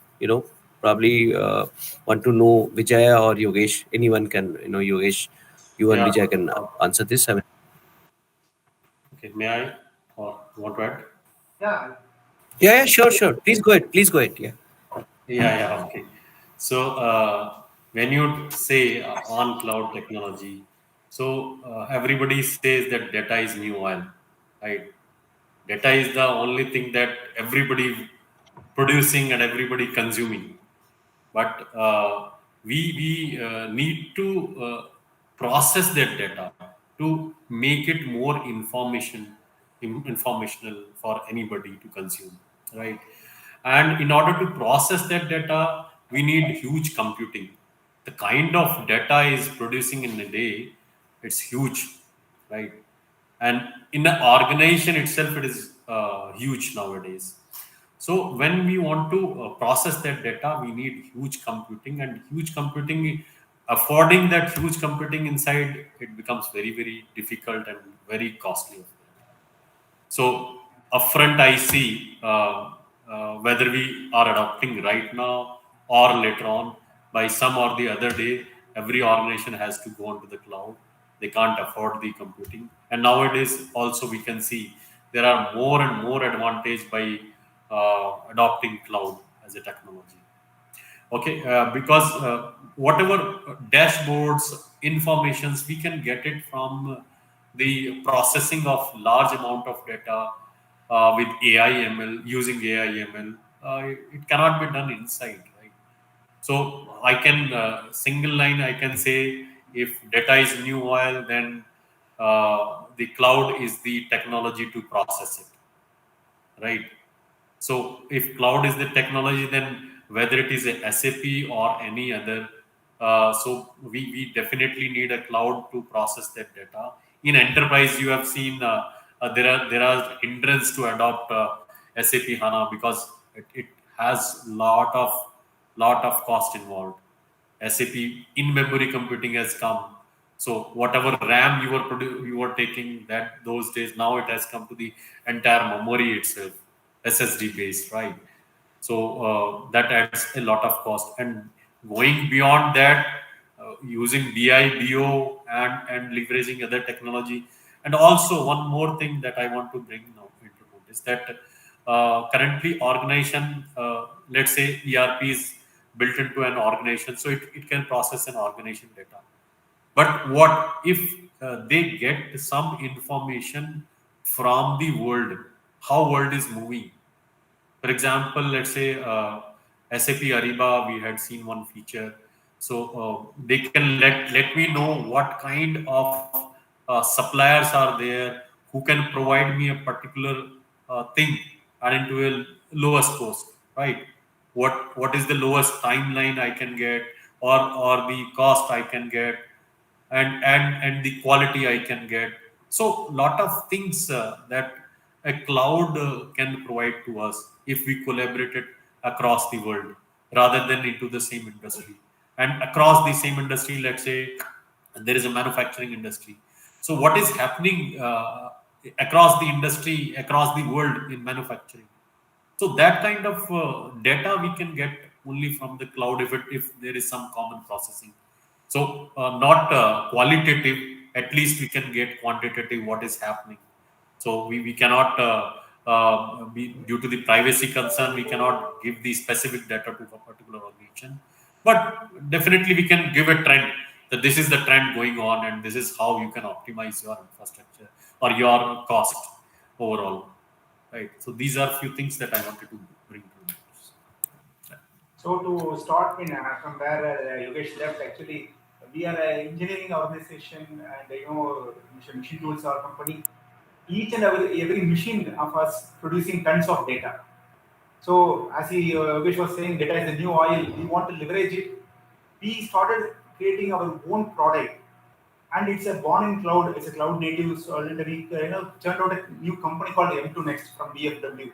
probably want to know Vijaya or Yogesh. Anyone can Yogesh, you and Yeah. Vijay can answer this. I mean, Okay. May I or want to add? Yeah. yeah, sure. Please go ahead. Please go ahead. Yeah. Yeah. Okay. So when you say on cloud technology, so everybody says that data is new oil, right? Data is the only thing that everybody producing and everybody consuming. But we need to process that data to make it more informational for anybody to consume, right? And in order to process that data, we need huge computing. the kind of data is producing in a day, it's huge, right? And in the organization itself, it is huge nowadays. So when we want to process that data, we need huge computing, and huge computing, affording that huge computing inside, it becomes very, very difficult and very costly. So upfront, I see whether we are adopting right now or later on, by some or the other day, every organization has to go onto the cloud. They can't afford the computing. And nowadays, also we can see there are more and more advantage by adopting cloud as a technology. Okay, because whatever dashboards, informations, we can get it from the processing of large amount of data with AI ML, using AI ML. It cannot be done inside, right? So I can single line, I can say if data is new oil, then the cloud is the technology to process it, right? So if cloud is the technology, then whether it is a SAP or any other, so we definitely need a cloud to process that data. In enterprise, you have seen there are hindrance to adopt SAP HANA because it has lot of cost involved. SAP in-memory computing has come. So whatever RAM you were taking that those days, now it has come to the entire memory itself, SSD based, right? So that adds a lot of cost. And going beyond that, using BI, BO, and leveraging other technology. And also one more thing that I want to bring now into note is that currently organization, let's say ERP is built into an organization, so it can process an organization data. But what if they get some information from the world, how world is moving? For example, let's say SAP Ariba, we had seen one feature. So they can let me know what kind of suppliers are there who can provide me a particular thing and into a lowest cost, right? What is the lowest timeline I can get, or the cost I can get, and the quality I can get. So lot of things that a cloud can provide to us if we collaborate it across the world rather than into the same industry. And across the same industry, let's say there is a manufacturing industry. So what is happening across the industry, across the world in manufacturing? So that kind of data we can get only from the cloud if there is some common processing. So not qualitative, at least we can get quantitative what is happening. So we cannot be, due to the privacy concern, we cannot give the specific data to a particular organization. But definitely we can give a trend that this is the trend going on and this is how you can optimize your infrastructure or your cost overall. Right. So these are few things that I wanted to bring to notice. So to start from where Yogesh left, actually, we are an engineering organization, and machine tools are company. Each and every machine of us producing tons of data. So as Yogesh was saying, data is the new oil. We want to leverage it. We started creating our own product, and it's a born in cloud. It's a cloud native. So and we turned out a new company called M2 Next from BFW.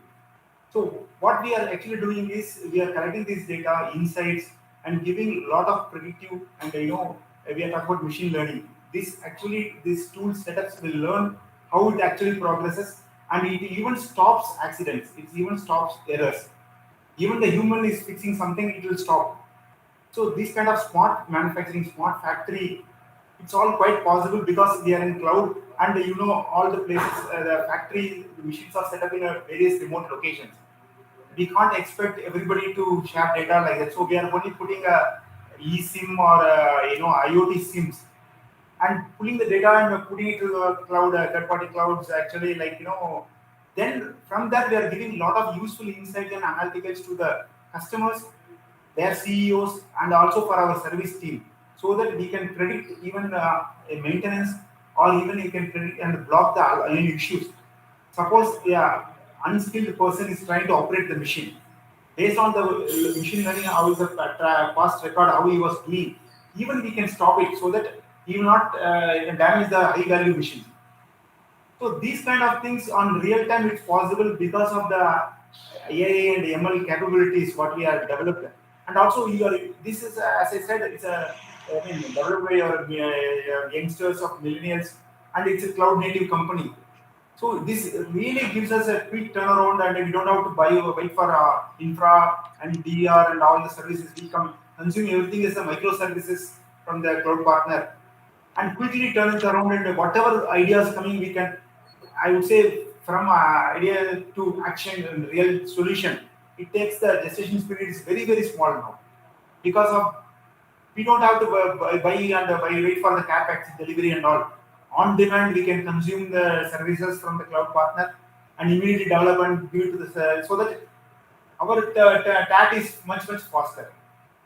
So what we are actually doing is we are collecting this data, insights, and giving a lot of predictive. And we are talking about machine learning. This tool setups will learn how it actually progresses, and it even stops accidents. It even stops errors. Even the human is fixing something, it will stop. So this kind of smart manufacturing, smart factory, it's all quite possible because we are in cloud, and all the places, the factory, the machines are set up in various remote locations. We can't expect everybody to share data like that. So we are only putting a eSIM or IoT SIMs and pulling the data and putting it to the cloud, third-party clouds. Actually, then from that we are giving a lot of useful insights and analytics to the customers, their CEOs, and also for our service team, so that we can predict even a maintenance, or even you can predict and block the any issues. Suppose unskilled person is trying to operate the machine. Based on the machine learning, how is the past record, how he was doing, even we can stop it so that it will not damage the high value machines. So these kind of things on real time it's possible because of the AI and ML capabilities what we are developed. And also this is as I said it's developed by your youngsters of millennials, and it's a cloud native company. So this really gives us a quick turnaround, and we don't have to wait for infra and DR and all the services. We come consume everything as a microservices from the cloud partner, and quickly turn it around, and whatever ideas coming, we can. I would say from idea to action and real solution, it takes the gestation period is very small now because of we don't have to buy and wait for the capex delivery and all. On demand, we can consume the services from the cloud partner and immediately develop and give it to the so that our TAT is much faster.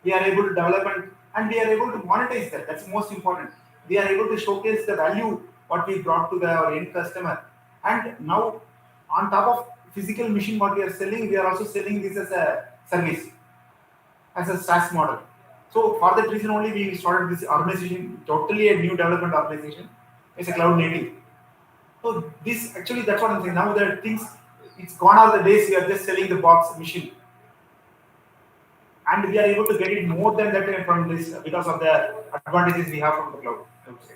We are able to develop and we are able to monetize that. That's most important. We are able to showcase the value what we brought to our end customer. And now, on top of physical machine what we are selling, we are also selling this as a service, as a SaaS model. So for that reason only we started this organization, totally a new development organization. It's a cloud native. So this actually that's what I'm saying. Now the things it's gone are the days we are just selling the box machine. And we are able to get it more than that from this because of the advantages we have from the cloud, I would say.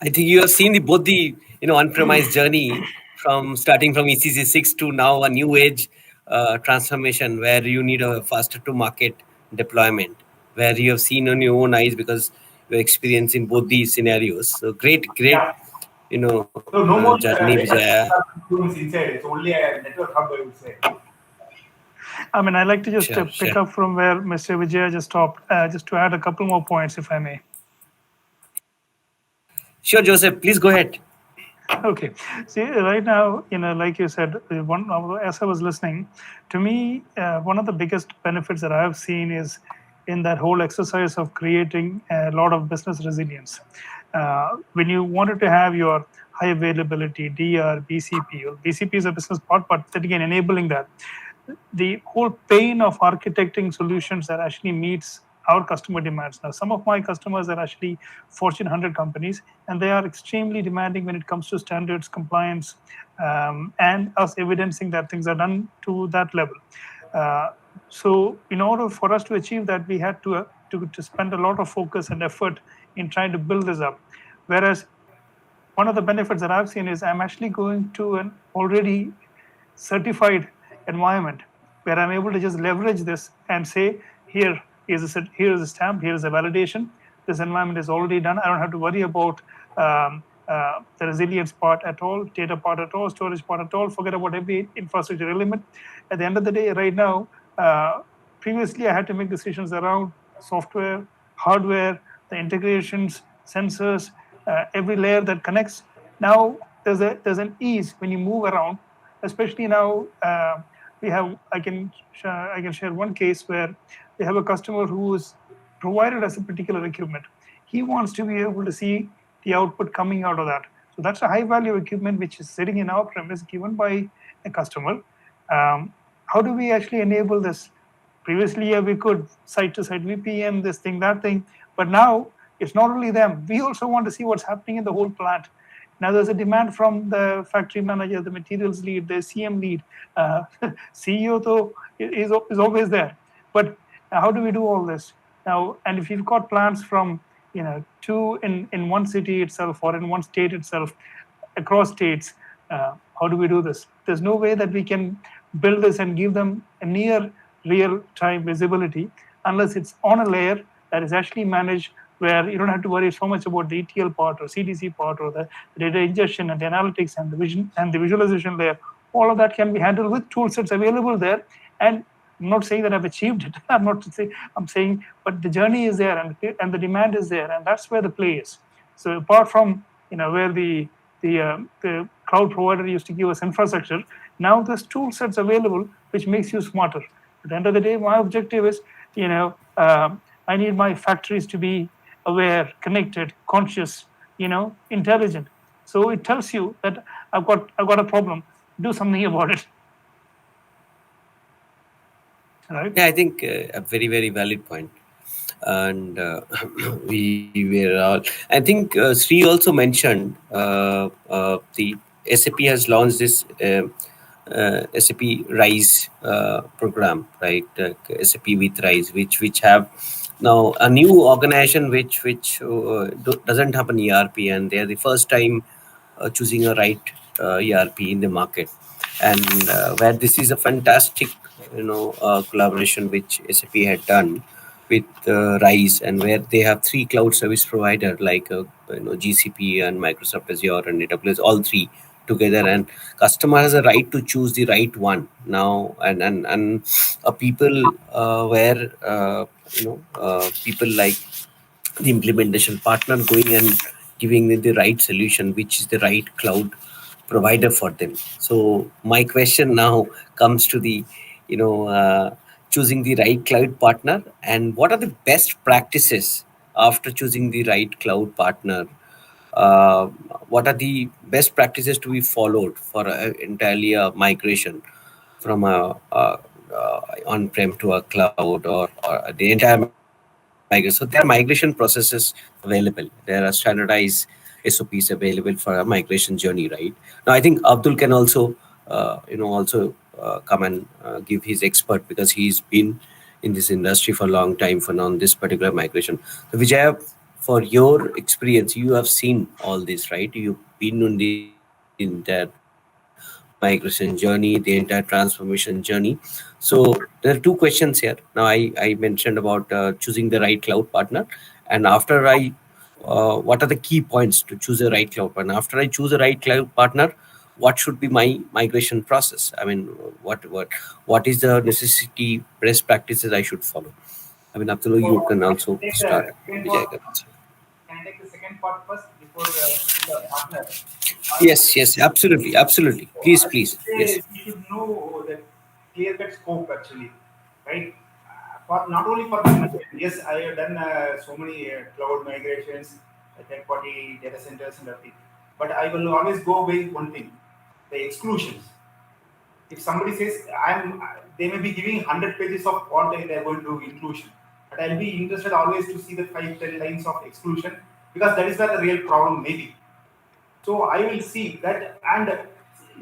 I think you have seen both the on-premise journey from starting from ECC 6 to now a new age transformation where you need a faster to market deployment, where you have seen on your own eyes because you're experiencing both these scenarios. So great, Yeah. So no more journey, Vijaya. inside. It's only a network hub, I would say. I mean, I'd like to just Sure, pick up from where Mr. Vijaya just stopped, just to add a couple more points, if I may. Sure, Joseph, please go ahead. Okay. See, right now, like you said, as I was listening, to me, one of the biggest benefits that I have seen is in that whole exercise of creating a lot of business resilience. When you wanted to have your high availability, DR, BCP, or BCP is a business part, but then again, enabling that, the whole pain of architecting solutions that actually meets our customer demands. Now, some of my customers are actually Fortune 100 companies, and they are extremely demanding when it comes to standards, compliance, and us evidencing that things are done to that level. So in order for us to achieve that, we had to spend a lot of focus and effort in trying to build this up. Whereas one of the benefits that I've seen is I'm actually going to an already certified environment where I'm able to just leverage this and say, here is a stamp, here is a validation. This environment is already done. I don't have to worry about the resilience part at all, data part at all, storage part at all. Forget about every infrastructure element. At the end of the day, right now, previously I had to make decisions around software, hardware, the integrations, sensors, every layer that connects. Now there's an ease when you move around, especially now. I can share one case where they have a customer who is provided us a particular equipment. He wants to be able to see the output coming out of that. So that's a high value equipment which is sitting in our premise given by a customer. How do we actually enable this? Previously, we could site-to-site VPN, this thing, that thing. But now it's not only them. We also want to see what's happening in the whole plant. Now there's a demand from the factory manager, the materials lead, the CM lead, CEO though is always there. But how do we do all this now? And if you've got plants from two in one city itself or in one state itself, across states, how do we do this? There's no way that we can build this and give them a near real-time visibility unless it's on a layer that is actually managed, where you don't have to worry so much about the ETL part or CDC part or the data ingestion and the analytics and the vision and the visualization layer. All of that can be handled with tool sets available there. And I'm not saying that I've achieved it. I'm saying, but the journey is there and the demand is there, and that's where the play is. So apart from where the cloud provider used to give us infrastructure, now there's tool sets available which makes you smarter. At the end of the day, my objective is, I need my factories to be aware, connected, conscious, intelligent. So it tells you that I've got a problem. Do something about it. Right? Yeah, I think a very, very valid point. and we were all. I think Sri also mentioned the SAP has launched this SAP Rise program, right? SAP with Rise, which have now a new organization which doesn't have an ERP, and they are the first time choosing a right ERP in the market, and where this is a fantastic collaboration which SAP had done with Rise, and where they have three cloud service provider like GCP and Microsoft Azure and AWS, all three together, and customer has a right to choose the right one now, and people where people like the implementation partner going and giving them the right solution, which is the right cloud provider for them. So my question now comes to the choosing the right cloud partner, and what are the best practices after choosing the right cloud partner. uh, what are the best practices to be followed for entirely a migration from on-prem to a cloud, or the entire migration. So there are migration processes available. There are standardized SOPs available for a migration journey, right? Now, I think Abdul can also, come and give his expert, because he's been in this industry for a long time for on this particular migration. So Vijaya, for your experience, you have seen all this, right? You've been on the entire migration journey, the entire transformation journey. So there are two questions here. Now, I mentioned about choosing the right cloud partner, and after what are the key points to choose a right cloud partner? After I choose a right cloud partner, what should be my migration process? I mean, what is the necessity best practices I should follow? I mean, Abdullah, you So can can also I take start. the second Vijay part? can answer. Can I take the second part first before choosing the partner? Yes, yes, absolutely, absolutely. So Please, I would please. Yes. say we should know the clear-cut scope actually, right? For not only for the migration. Yes, I have done so many cloud migrations, third-party data centers and everything. But I will always go with one thing: the exclusions. If somebody says they may be giving 100 pages of what they are going to do inclusion, but I'll be interested always to see the 5-10 lines of exclusion because that is where the real problem may be. So I will see that, and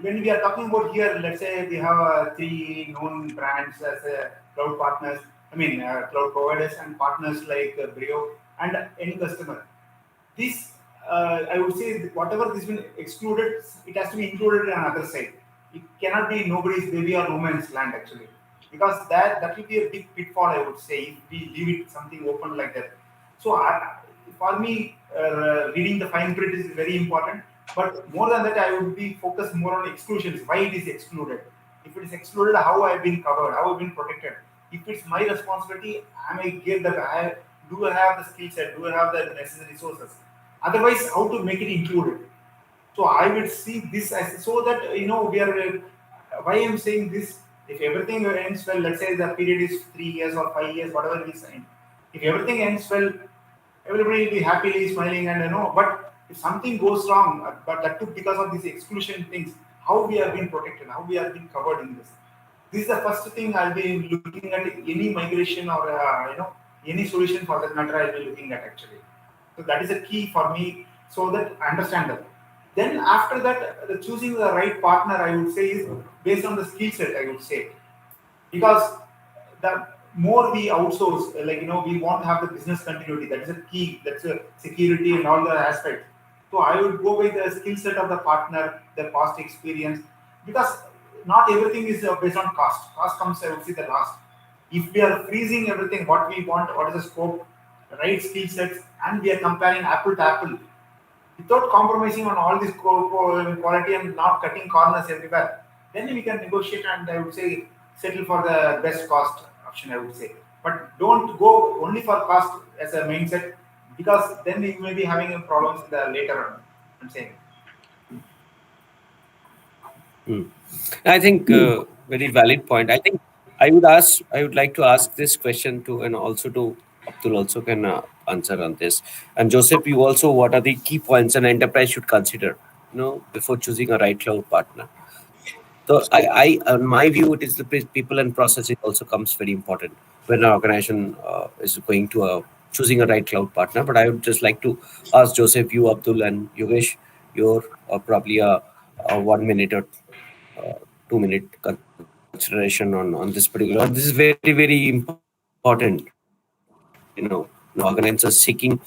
when we are talking about here, let's say we have three known brands as cloud partners. I mean, cloud providers and partners like Brio and any customer. This, I would say, that whatever has been excluded, it has to be included on another side. It cannot be nobody's baby or no man's land actually, because that will be a big pitfall. I would say if we leave it something open like that. So for me, reading the fine print is very important. But more than that, I would be focused more on exclusions. Why it is excluded? If it is excluded, how I've been covered, how I've been protected. If it's my responsibility, am I give that do I have the skill set? Do I have the necessary resources? Otherwise, how to make it included? So I would see this as so that we are. Why I'm saying this? If everything ends well, let's say the period is 3 years or 5 years, whatever we sign. If everything ends well, everybody will be happily smiling and But if something goes wrong, but that too because of these exclusion things, how we are being protected, how we are being covered in this. This is the first thing I'll be looking at any migration or any solution for that matter. I'll be looking at actually. So that is a key for me, so that I understand that. Then after that, the choosing the right partner, I would say, is based on the skill set. I would say because the more we outsource, we want to have the business continuity. That is a key. That's a security and all the aspects. So I would go with the skill set of the partner, the past experience, because not everything is based on cost. Cost comes, I would say, the last. If we are freezing everything, what we want, what is the scope, right skill sets, and we are comparing apple to apple, without compromising on all this quality and not cutting corners everywhere, then we can negotiate and I would say settle for the best cost option. I would say, but don't go only for cost as a mindset because then you may be having problems in the later on. I'm saying. Hmm. I think very valid point. I think I would like to ask this question to, and also to Abdul also can answer on this. And Joseph, you also, what are the key points an enterprise should consider, before choosing a right cloud partner? So in my view, it is the people and processing also comes very important when an organization is going to choosing a right cloud partner. But I would just like to ask Joseph, you, Abdul, and Yogesh, your probably a 1 minute or 2 minute consideration on this particular. This is very very important. Organizers seeking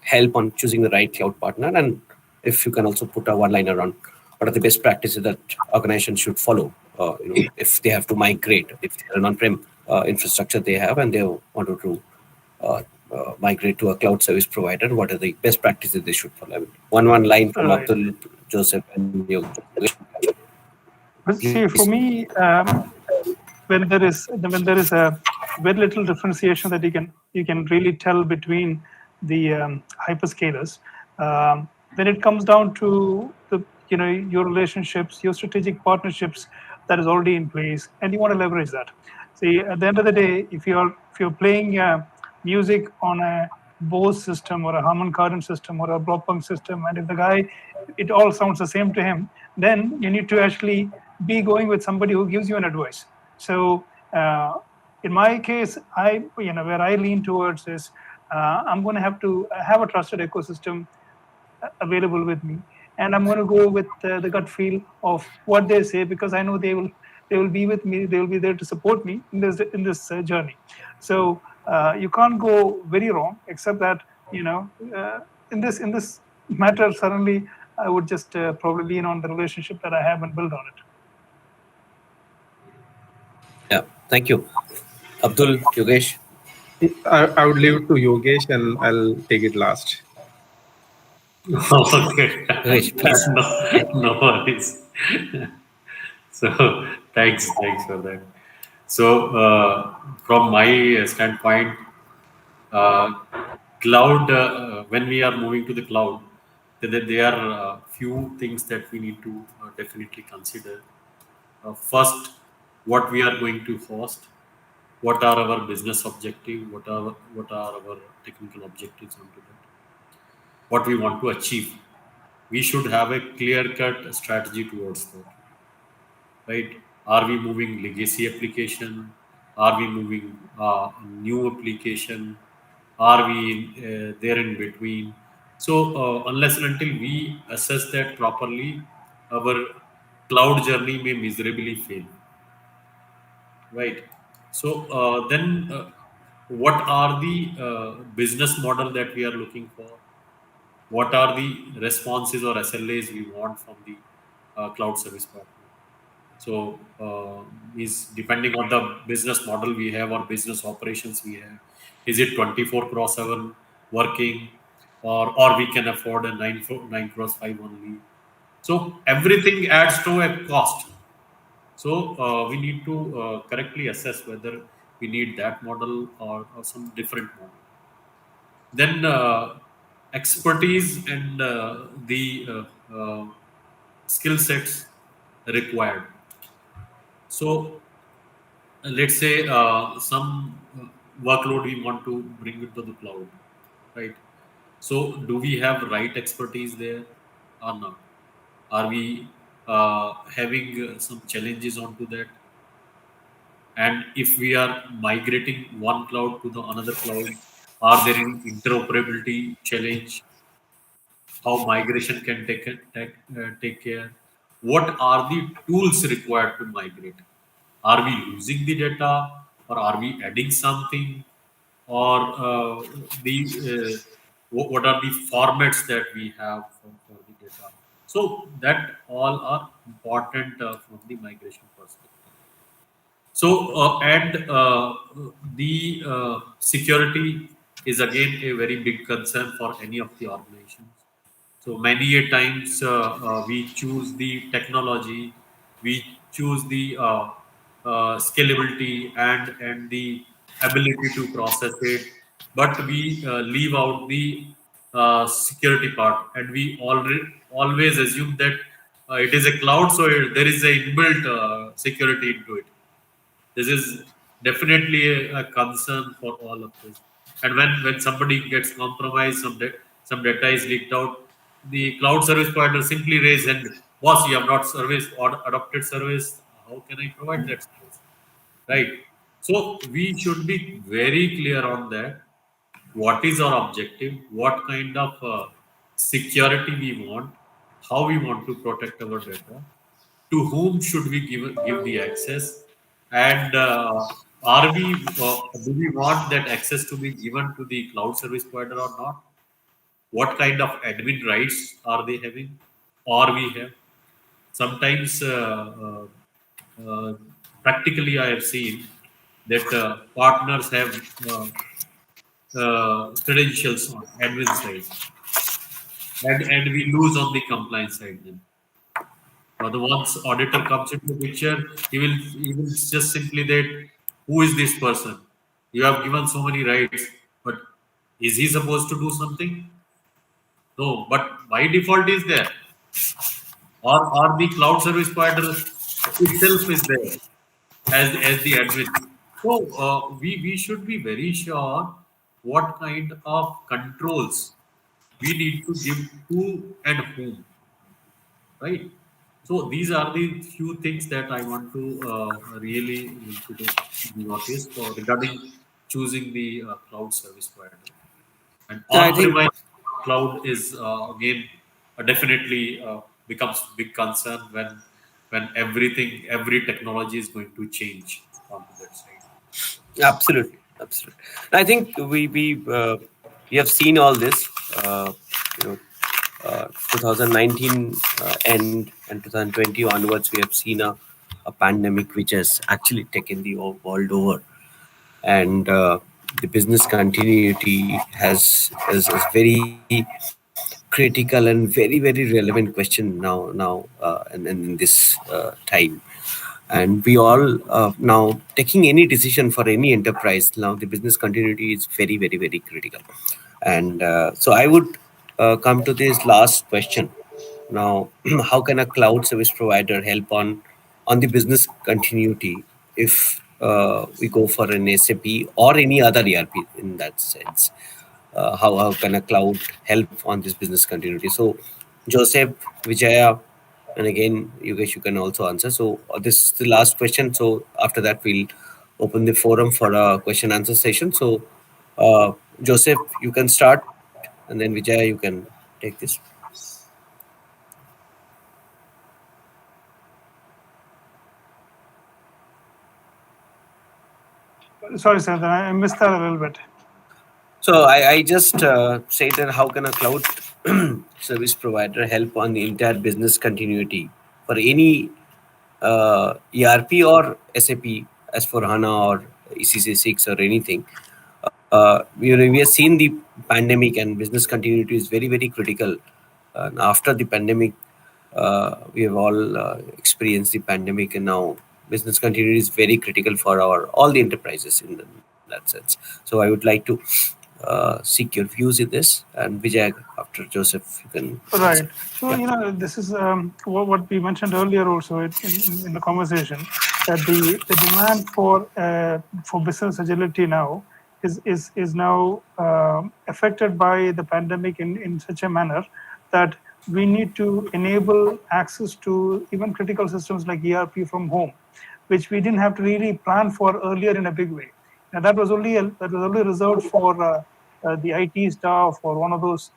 help on choosing the right cloud partner, and if you can also put a one-liner on what are the best practices that organizations should follow. If they have to migrate, if they're an on-prem infrastructure they have and they want to migrate to a cloud service provider, what are the best practices they should follow? I mean, one line from Right. Abdul, Joseph, and Yogesh. But Please. see, for me, when there is a very little differentiation that you can really tell between the hyperscalers, when it comes down to the your relationships, your strategic partnerships that is already in place, and you want to leverage that. See, at the end of the day, if you're playing music on a Bose system or a Harman Kardon system or a Blockpunk system, and if the guy, it all sounds the same to him, then you need to actually be going with somebody who gives you an advice. So in my case, where I lean towards is I'm going to have to have a trusted ecosystem available with me, and I'm going to go with the gut feel of what they say, because I know they will be with me, they will be there to support me in this journey. So you can't go very wrong, except that in this matter, suddenly I would just probably lean on the relationship that I have and build on it. Yeah, thank you, Abdul, Yogesh. I would leave it to Yogesh and I'll take it last. Okay. Yogesh, please. No worries. So thanks for that. So from my standpoint, uh, cloud, when we are moving to the cloud, there are few things that we need to definitely consider. First, what we are going to host, what are our business objective, what are our technical objectives onto that, what we want to achieve. We should have a clear cut strategy towards that, right? Are we moving legacy application? Are we moving new application? Are we there in between? So unless and until we assess that properly, our cloud journey may miserably fail, right? So then what are the business model that we are looking for? What are the responses or SLAs we want from the cloud service partner? So is depending on the business model we have or business operations we have, is it 24 cross 7 working, or we can afford a 9 cross 5 only? So everything adds to a cost. So we need to correctly assess whether we need that model or some different model. Then expertise and the skill sets required. So let's say some workload we want to bring it to the cloud, right? So do we have right expertise there or not? Are we having some challenges onto that? And if we are migrating one cloud to the another cloud, are there any interoperability challenge? How migration can take care? What are the tools required to migrate? Are we losing the data, or are we adding something, or the what are the formats that we have for the data? So that all are important from the migration perspective. So and the security is again a very big concern for any of the organizations. So many a times we choose the technology, we choose the scalability and the ability to process it, but we leave out the security part, and we always assume that it is a cloud, so there is a inbuilt security into it. This is definitely a concern for all of us. And when somebody gets compromised, some data is leaked out, the cloud service provider simply raise hand, boss, you have not service or adopted service, How can I provide that service? Right. So we should be very clear on that. What is our objective? What kind of security we want? How we want to protect our data? To whom should we give the access? And are we do we want that access to be given to the cloud service provider or not? What kind of admin rights are they having, or we have? Sometimes uh, practically I have seen that partners have credentials on admin side, and we lose on the compliance side. Then the once auditor comes into the picture, he will just simply that, who is this person? You have given so many rights, but is he supposed to do something? No, but by default is there, or the cloud service provider itself is there as the admin. So we should be very sure what kind of controls we need to give to and whom, right? So these are the few things that I want to really to be noticed for regarding choosing the cloud service provider. And I think on-premise cloud is again definitely becomes big concern when every technology is going to change onto that side. absolutely, absolutely. I think we have seen all this. You know, 2019 end and 2020 onwards, we have seen a pandemic which has actually taken the world over, and the business continuity is very critical and very relevant question now, in this time. And we all now taking any decision for any enterprise now, the business continuity is very critical. And so I would come to this last question now. How can a cloud service provider help on the business continuity if we go for an SAP or any other ERP in that sense? How can a cloud help on this business continuity? So Joseph, Vijaya, and again you guys, you can also answer. So this is the last question, so after that we'll open the forum for a question answer session. So Joseph, you can start, and then Vijaya, you can take this. Sorry, sir, I missed that a little bit. So I just say that how can a cloud service provider help on the entire business continuity for any ERP or SAP as for HANA or ECC6 or anything. We have seen the pandemic, and business continuity is very critical. And after the pandemic, we have all experienced the pandemic, and now business continuity is very critical for our all the enterprises in that sense. So I would like to seek your views in this, and Vijay, after Joseph, you can answer. Right. So, Yeah. this is what we mentioned earlier also in the conversation, that the demand for business agility now is now affected by the pandemic in such a manner that we need to enable access to even critical systems like ERP from home, which we didn't have to really plan for earlier in a big way. Now that was only reserved for the IT staff or one of those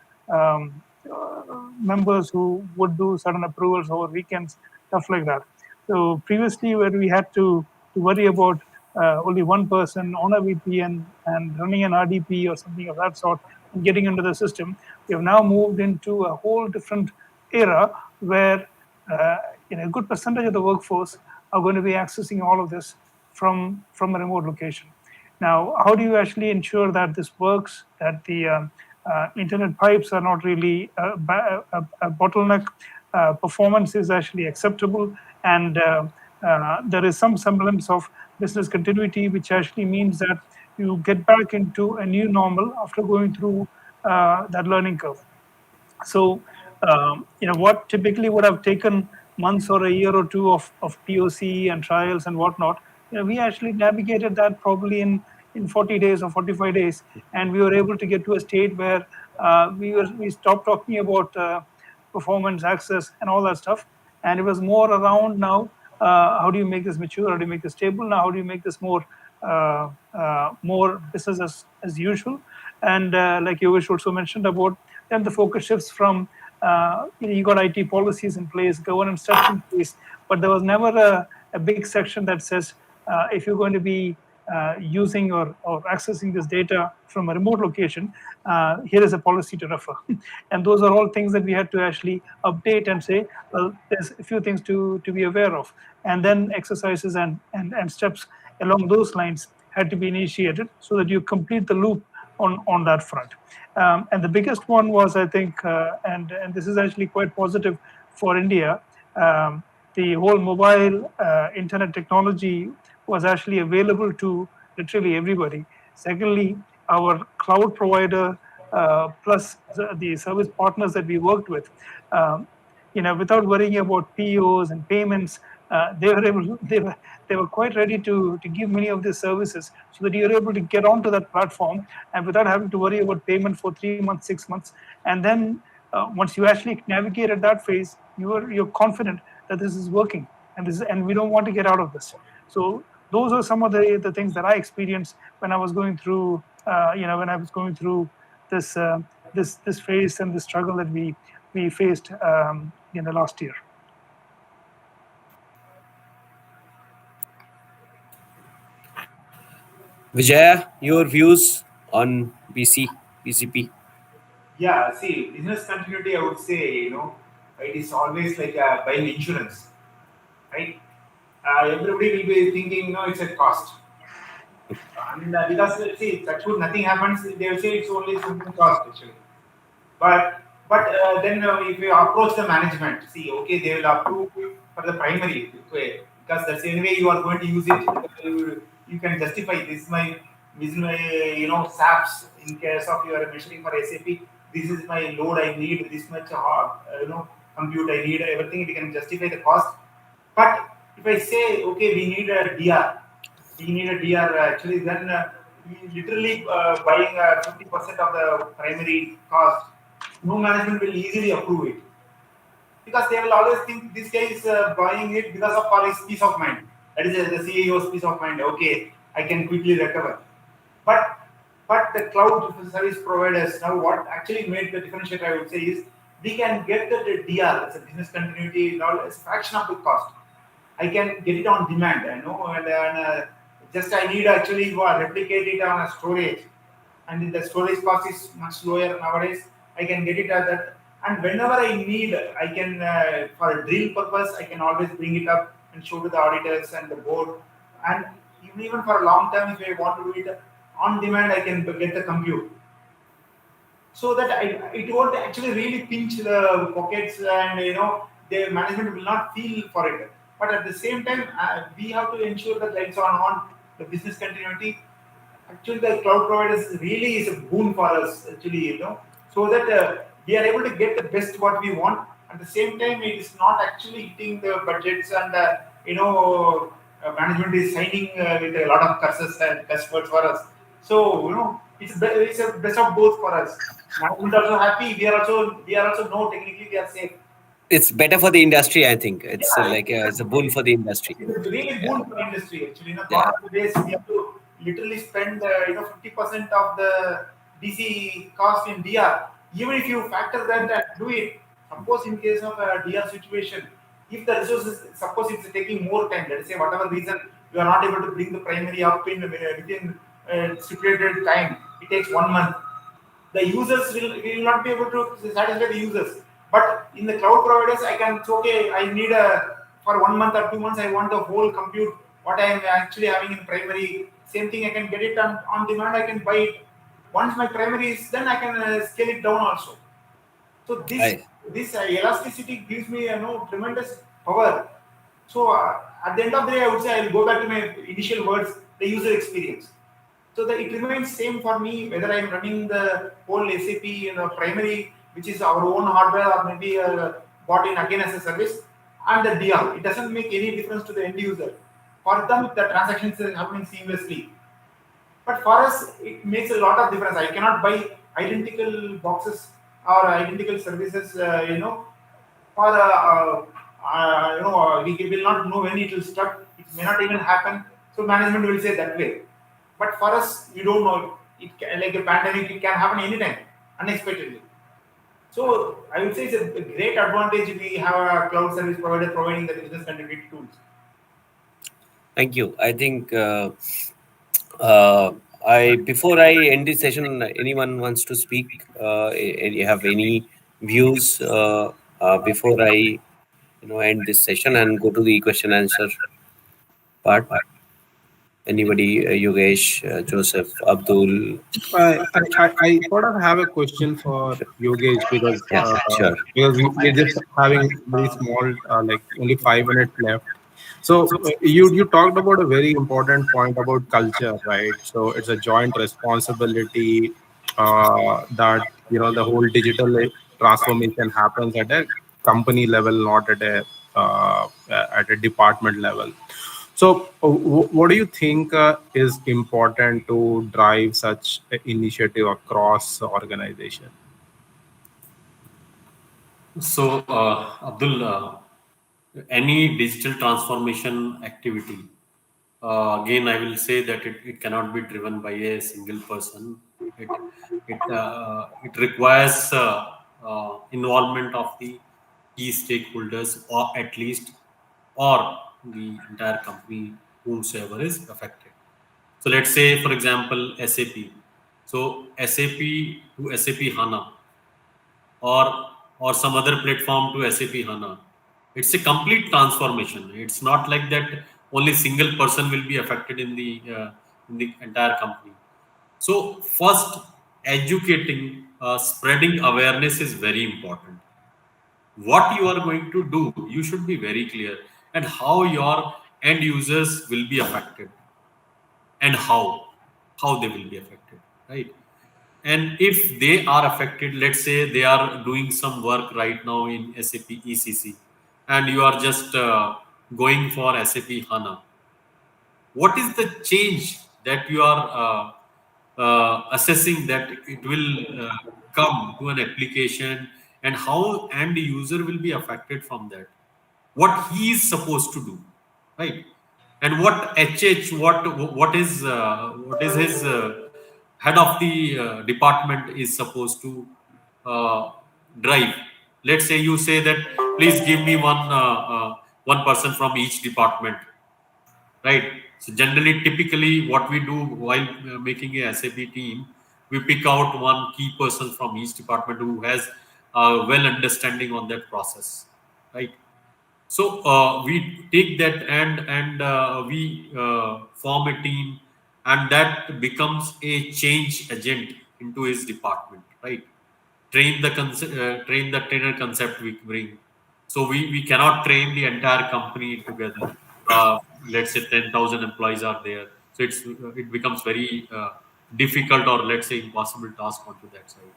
members who would do certain approvals over weekends, stuff like that. So previously, where we had to worry about only one person on a VPN and running an RDP or something of that sort and getting into the system, we have now moved into a whole different era where a good percentage of the workforce are going to be accessing all of this from a remote location. Now, how do you actually ensure that this works, that the internet pipes are not really a bottleneck, performance is actually acceptable, and there is some semblance of business continuity, which actually means that you get back into a new normal after going through that learning curve. So, what typically would have taken months or a year or two of POC and trials and whatnot, we actually navigated that probably in 40 days or 45 days, and we were able to get to a state where we stopped talking about performance, access, and all that stuff, and it was more around now how do you make this mature? How do you make this stable? Now, how do you make this more business as usual? And like Yogesh also mentioned about, then the focus shifts from you got IT policies in place, governance steps in place, but there was never a big section that says if you're going to be using or accessing this data from a remote location, here is a policy to refer. And those are all things that we had to actually update and say, well, there's a few things to be aware of. And then exercises and steps along those lines had to be initiated so that you complete the loop on that front. And the biggest one was, I think, and this is actually quite positive for India, the whole mobile internet technology was actually available to literally everybody. Secondly, our cloud provider plus the service partners that we worked with, without worrying about POs and payments, they were quite ready to give many of these services so that you're able to get onto that platform and without having to worry about payment for 3 months, 6 months. And then once you actually navigated that phase, you're confident that this is working and we don't want to get out of this. So those are some of the things that I experienced when I was going through this this phase and the struggle that we faced last year. Vijaya, your views on BCP? Yeah, see, business continuity, I would say, it is always like buying insurance, right? Everybody will be thinking, no, it's a cost. And because, see, touch wood, nothing happens, they will say it's only something cost, actually. But then if you approach the management, see, okay, they will approve for the primary, okay, because that's the only way you are going to use it. You can justify this is my SAPs in case of you are measuring for SAP. This is my load I need. This much compute I need. Everything we can justify the cost. But if I say, okay, we need a DR actually, then we literally buying 50% of the primary cost. No management will easily approve it because they will always think this guy is buying it because of for his peace of mind. That is the CEO's peace of mind. Okay, I can quickly recover. But the cloud service providers now what actually made the differentiator I would say is we can get the DR, it's a business continuity, now it's a fraction of the cost. I can get it on demand, and just I need actually replicate it on a storage, and the storage cost is much lower nowadays. I can get it at that, and whenever I need, I can for a drill purpose, I can always bring it up and show to the auditors and the board, and even for a long term, if I want to do it on demand, I can get the compute. So that it won't actually really pinch the pockets, and the management will not feel for it. But at the same time, we have to ensure that lights are on the business continuity. Actually, the cloud providers really is a boon for us. Actually, so that we are able to get the best what we want. At the same time, it is not actually hitting the budgets, and management is signing with a lot of curses and curse words for us. So it's a best of both for us. Management also happy. We are also no technically we are safe. It's better for the industry, I think. It's Yeah, it's a boon for the industry. it's really Yeah, boon for industry. Actually, yeah. gone are the days we have to literally spend 50% of the DC cost in DR. Even if you factor that and do it, suppose in case of a DR situation, if the resources, suppose it's taking more time, let's say whatever reason you are not able to bring the primary up in within stipulated time, it takes 1 month. The users will not be able to satisfy the users. But in the cloud providers, I can, it's okay, I need for 1 month or 2 months, I want the whole compute, what I am actually having in primary. Same thing, I can get it on demand, I can buy it. Once my primary is done, I can scale it down also. So this I this elasticity gives me tremendous power. So at the end of the day, I would say I will go back to my initial words, the user experience. So that it remains same for me whether I'm running the whole SAP primary, which is our own hardware, or maybe bought in again as a service, and the DR. It doesn't make any difference to the end user. For them, the transactions are happening seamlessly. But for us, it makes a lot of difference. I cannot buy identical boxes or identical services, for we will not know when it will start. It may not even happen. So management will say that way. But for us, we don't know. It can, like a pandemic, it can happen anytime, unexpectedly. So I would say it's a great advantage we have a cloud service provider providing the business continuity tools. Thank you. I think uh, I before I end this session, anyone wants to speak? You have any views before I end this session and go to the question answer part? Anybody? Yogesh, Joseph, Abdul? I sort of have a question for Yogesh Yeah, sure. because we're just having very small like only 5 minutes left. So you talked about a very important point about culture, right? So it's a joint responsibility that the whole digital transformation happens at a company level, not at a department level. So, what do you think is important to drive such a initiative across the organization? So, Abdul, any digital transformation activity, again, I will say that it cannot be driven by a single person. It requires involvement of the key stakeholders, or at least, or the entire company, whomsoever is affected. So let's say, for example, SAP. So SAP to SAP HANA, or some other platform to SAP HANA. It's a complete transformation. It's not like that only single person will be affected in the entire company. So first, educating, spreading awareness is very important. What you are going to do, you should be very clear, and how your end users will be affected, and how they will be affected, right? And if they are affected, let's say they are doing some work right now in SAP ECC, and you are just going for SAP HANA, what is the change that you are assessing that it will come to an application, and how end user will be affected from that, what he is supposed to do, right? And what HH, what is his head of the department is supposed to uh, drive. Let's say you say that, please give me one person from each department, right? So generally, typically, what we do while making a SAP team, we pick out one key person from each department who has well understanding on that process, right? So we take that, and we form a team, and that becomes a change agent into his department, right? Train the trainer concept we bring. So we cannot train the entire company together. Let's say 10,000 employees are there, so it becomes very difficult, or let's say impossible task onto that side,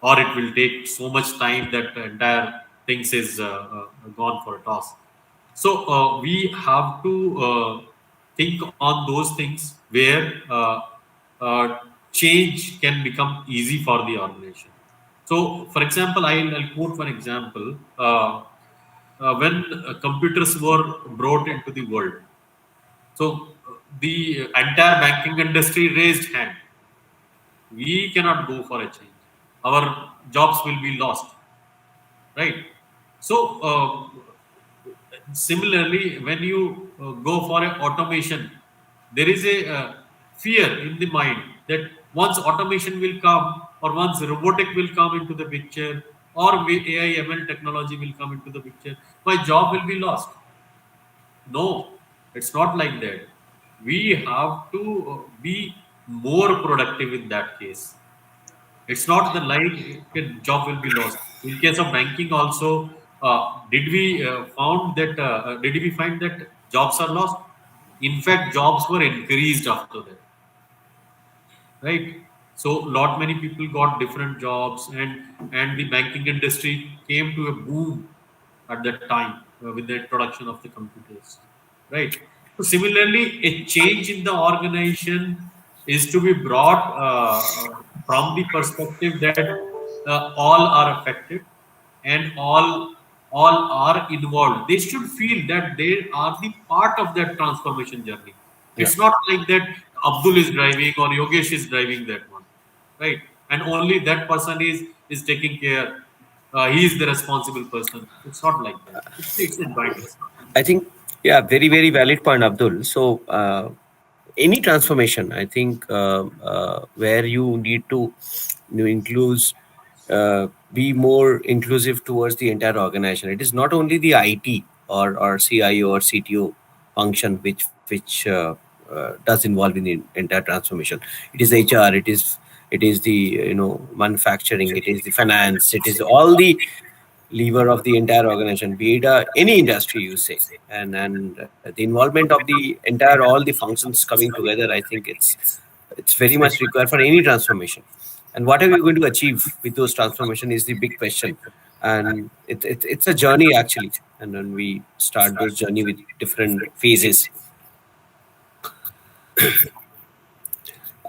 or it will take so much time that the entire things is gone for a toss. So we have to think on those things where change can become easy for the organization. So, for example, I'll quote one example. When computers were brought into the world, so the entire banking industry raised hand. We cannot go for a change. Our jobs will be lost, right? So, similarly, when you go for an automation, there is a fear in the mind that once automation will come, or once robotic will come into the picture, or AI ML technology will come into the picture, my job will be lost. No, it's not like that. We have to be more productive in that case. It's not the like a job will be lost. In case of banking, also, did we find that jobs are lost? In fact, jobs were increased after that, right? So, lot many people got different jobs, and the banking industry came to a boom at that time with the introduction of the computers, right? So similarly, a change in the organization is to be brought from the perspective that all are affected, and all are involved, they should feel that they are the part of that transformation journey. Yeah. It's not like that Abdul is driving or Yogesh is driving that one, right? And only that person is taking care. He is the responsible person. It's not like that. It's a joint responsibility. I think, yeah, very, very valid point, Abdul. So, any transformation, I think, where you need to include, be more inclusive towards the entire organization. It is not only the IT or CIO or CTO function which does involve in the entire transformation. It is HR. It is the manufacturing. It is the finance. It is all the lever of the entire organization, be it any industry you say, and the involvement of the entire all the functions coming together. I think it's very much required for any transformation. And what are we going to achieve with those transformation is the big question. And it's a journey actually. And then we start those journey with different phases.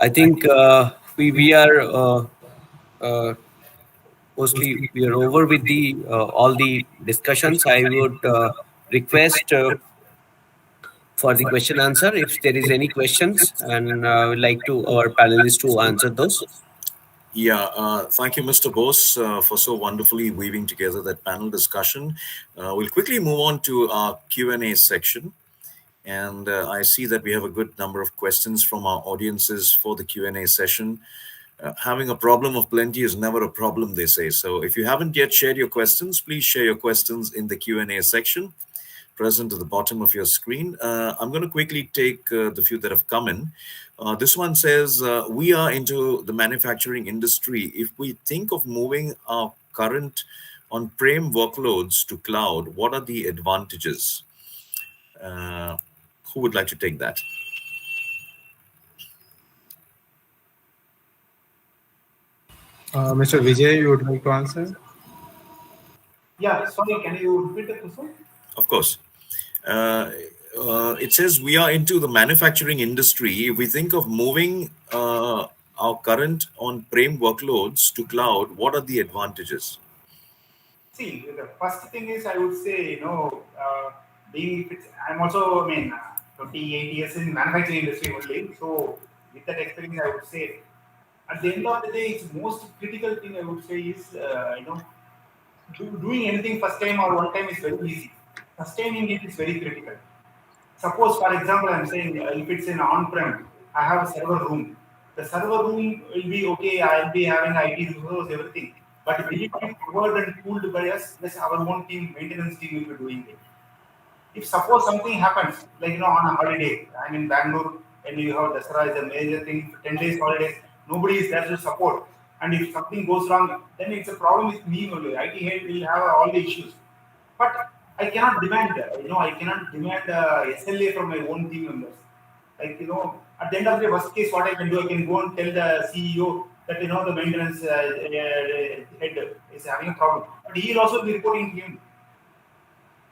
I think we are uh, mostly we are over with the all the discussions. I would request for the question answer if there is any questions, and I would like to our panelists to answer those. Yeah, thank you, Mr. Bose, for so wonderfully weaving together that panel discussion. We'll quickly move on to our Q&A section. And I see that we have a good number of questions from our audiences for the Q&A session. Having a problem of plenty is never a problem, they say. So if you haven't yet shared your questions, please share your questions in the Q&A section present at the bottom of your screen. I'm going to quickly take the few that have come in. This one says, we are into the manufacturing industry. If we think of moving our current on-prem workloads to cloud, what are the advantages? Who would like to take that? Mr. Vijay, you would like to answer? Yeah, sorry, can you repeat the question? Of course. It says we are into the manufacturing industry. If we think of moving our current on-prem workloads to cloud, what are the advantages? See, the first thing is I would say, I'm also, 28 years in manufacturing industry only. So with that experience, I would say, at the end of the day, it's most critical thing I would say is, doing anything first time or one time is very easy. Sustaining it is very critical. Suppose, for example, I'm saying if it's in on-prem, I have a server room. The server room will be okay. I'll be having IT resources, everything. But will it be covered and pooled by us? Yes, our own team, maintenance team will be doing it. If suppose something happens, like on a holiday, I'm in Bangalore and you have Dasara is a major thing, 10 days holidays, nobody is there to support. And if something goes wrong, then it's a problem with me only. IT head will have all the issues. But I cannot demand, I cannot demand SLA from my own team members. Like, at the end of the worst case, what I can do, I can go and tell the CEO that, the maintenance head is having a problem. But he will also be reporting to him.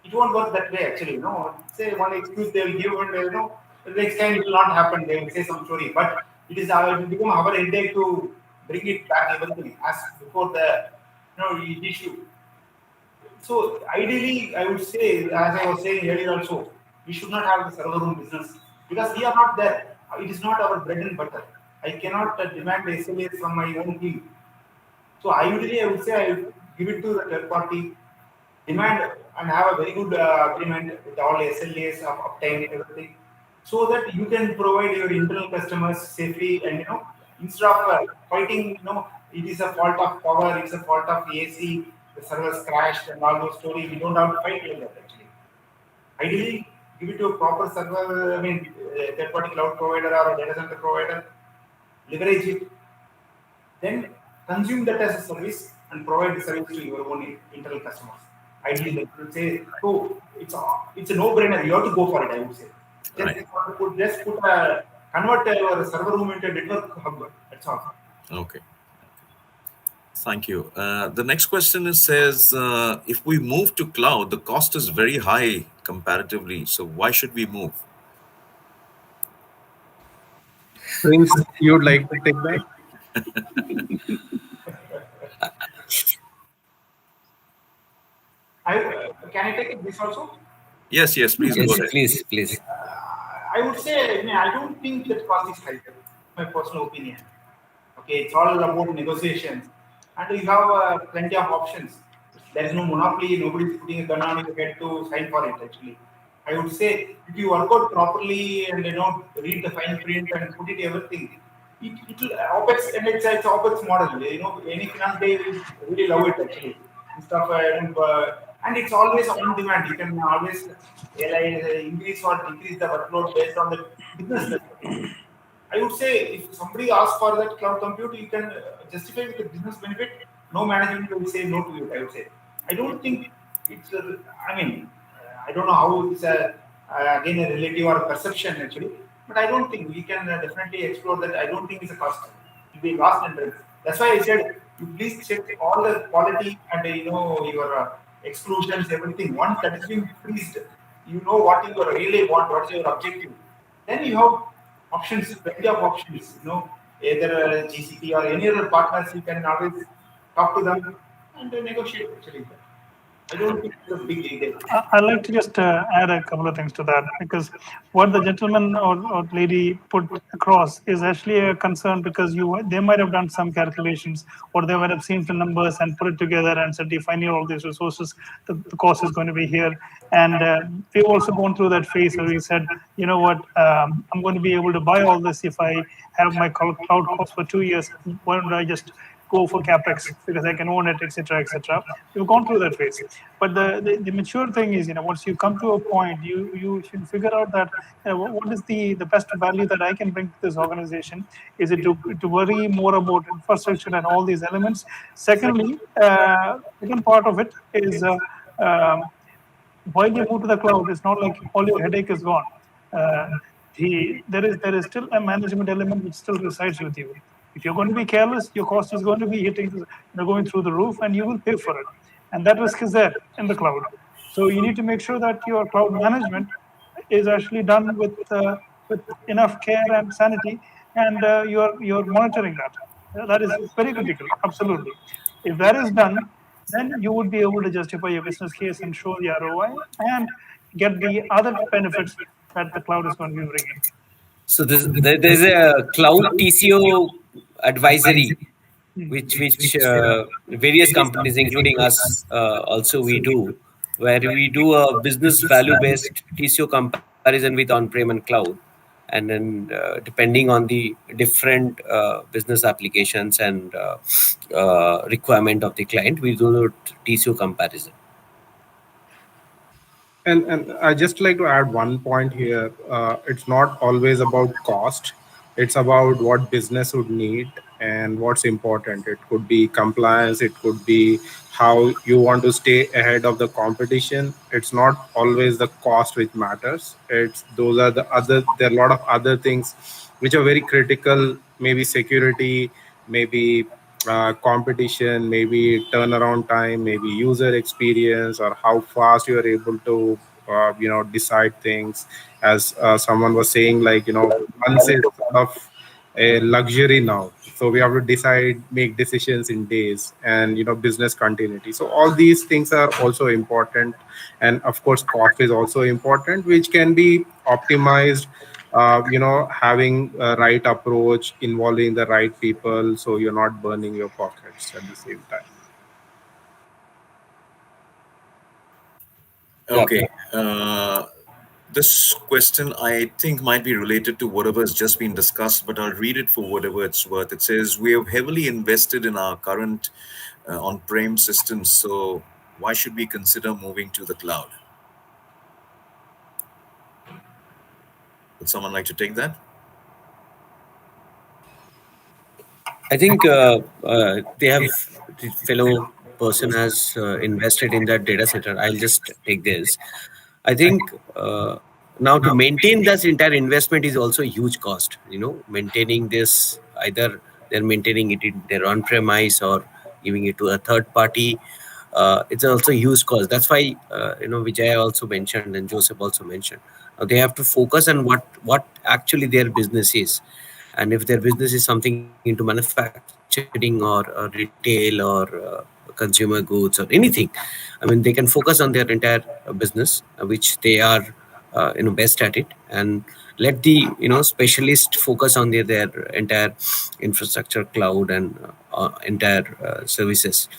It won't work that way actually. Say one excuse they will give, and the next time it will not happen. They will say some story, but it will become our headache to bring it back everything as before the issue. So ideally, I would say, as I was saying earlier also, we should not have the server room business because we are not there. It is not our bread and butter. I cannot demand SLAs from my own team. So ideally, I would say I would give it to the third party, demand and have a very good agreement with all SLAs of uptime and everything, so that you can provide your internal customers safely. And instead of fighting, it is a fault of power, it's a fault of AC, the servers crashed and all those stories. We don't have to fight like that actually. Ideally, give it to a proper server. Third party cloud provider or a data center provider, leverage it, then consume that as a service and provide the service to your own internal customers. Ideally, I would say, so it's a no-brainer. You have to go for it. I would say, convert your server room into a network hub. That's all. Okay. Thank you. The next question says, if we move to cloud, the cost is very high comparatively. So why should we move? Prince, you would like to take that? Can I take it this also? Yes, yes, please go Yes, ahead. please. I would say, I don't think that cost is high. My personal opinion. Okay, it's all about negotiations, and you have plenty of options. There is no monopoly. Nobody is putting a gun on your head to sign for it. Actually, I would say if you work out properly and read the fine print and put it everything, it will OPEX, and it's OPEX model. Any finance day will really love it actually. And stuff, and it's always on demand. You can always increase or decrease the workload based on the business level. I would say if somebody asks for that cloud compute, you can justify with the business benefit. No management will say no to it. I would say. I don't think it's. I mean, I don't know how it's again a relative or a perception actually, but I don't think we can definitely explore that. I don't think it's a cost. It will be lost and drugs. That's why I said you please check all the quality and your exclusions, everything. Once that is being freezed, you know what you really want, what's your objective. Then you have options, plenty of options. Either GCP or any other partners, you can always talk to them and negotiate. Actually, I don't think it's a big deal. I'd like to just add a couple of things to that, because what the gentleman or lady put across is actually a concern, because they might have done some calculations, or they might have seen the numbers and put it together and said, if I need all these resources, the cost is going to be here. And we've also gone through that phase where we said, you know what, I'm going to be able to buy all this if I have my cloud cost for 2 years. Why don't I just go for capex because I can own it, etc., etc. We've gone through that phase, but the mature thing is, once you come to a point, you should figure out that what is the best value that I can bring to this organization. Is it to worry more about infrastructure and all these elements? Secondly, second part of it is while you move to the cloud, it's not like all your headache is gone. Uh, there is still a management element which still resides with you. If you're going to be careless, your cost is going to be going through the roof, and you will pay for it. And that risk is there in the cloud. So you need to make sure that your cloud management is actually done with enough care and sanity, and you're monitoring that. That is very critical. Absolutely. If that is done, then you would be able to justify your business case and show the ROI and get the other benefits that the cloud is going to be bringing. So there's a cloud TCO advisory, which various companies, including us, also we do, where we do a business value based TCO comparison with on-prem and cloud, and then depending on the different business applications and requirement of the client, we do the TCO comparison. And I just like to add one point here. It's not always about cost. It's about what business would need and what's important. It could be compliance. It could be how you want to stay ahead of the competition. It's not always the cost which matters. Those are the other. There are a lot of other things which are very critical. Maybe security. Maybe competition, maybe turnaround time, maybe user experience, or how fast you are able to decide things. As someone was saying, like, once is sort of a luxury now, so we have to make decisions in days, and business continuity. So all these things are also important, and of course cost is also important, which can be optimized, having a right approach, involving the right people, so you're not burning your pockets at the same time. Okay. This question, I think, might be related to whatever has just been discussed, but I'll read it for whatever it's worth. It says, we have heavily invested in our current on-prem systems, so why should we consider moving to the cloud? Would someone like to take that? I think they have, the fellow person has invested in that data center. I'll just take this. I think now to maintain this entire investment is also a huge cost. Maintaining this, either they're maintaining it in their on-premise or giving it to a third party. It's also a huge cost. That's why Vijay also mentioned and Joseph also mentioned. They have to focus on what actually their business is. And if their business is something into manufacturing, manufacturing or retail or consumer goods or anything. I mean, they can focus on their entire business, which they are best at it, and let the specialist focus on their entire infrastructure, cloud, and entire services.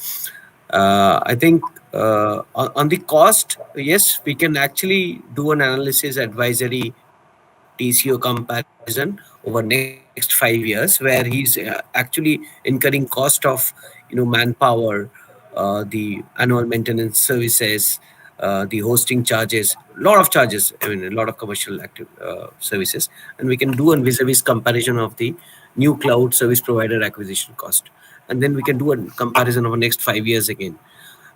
I think on the cost, yes, we can actually do an analysis advisory TCO comparison over next 5 years, where he's actually incurring cost of manpower, the annual maintenance services, the hosting charges, lot of charges. I mean, a lot of commercial active services, and we can do a vis-a-vis comparison of the new cloud service provider acquisition cost, and then we can do a comparison of the next 5 years again.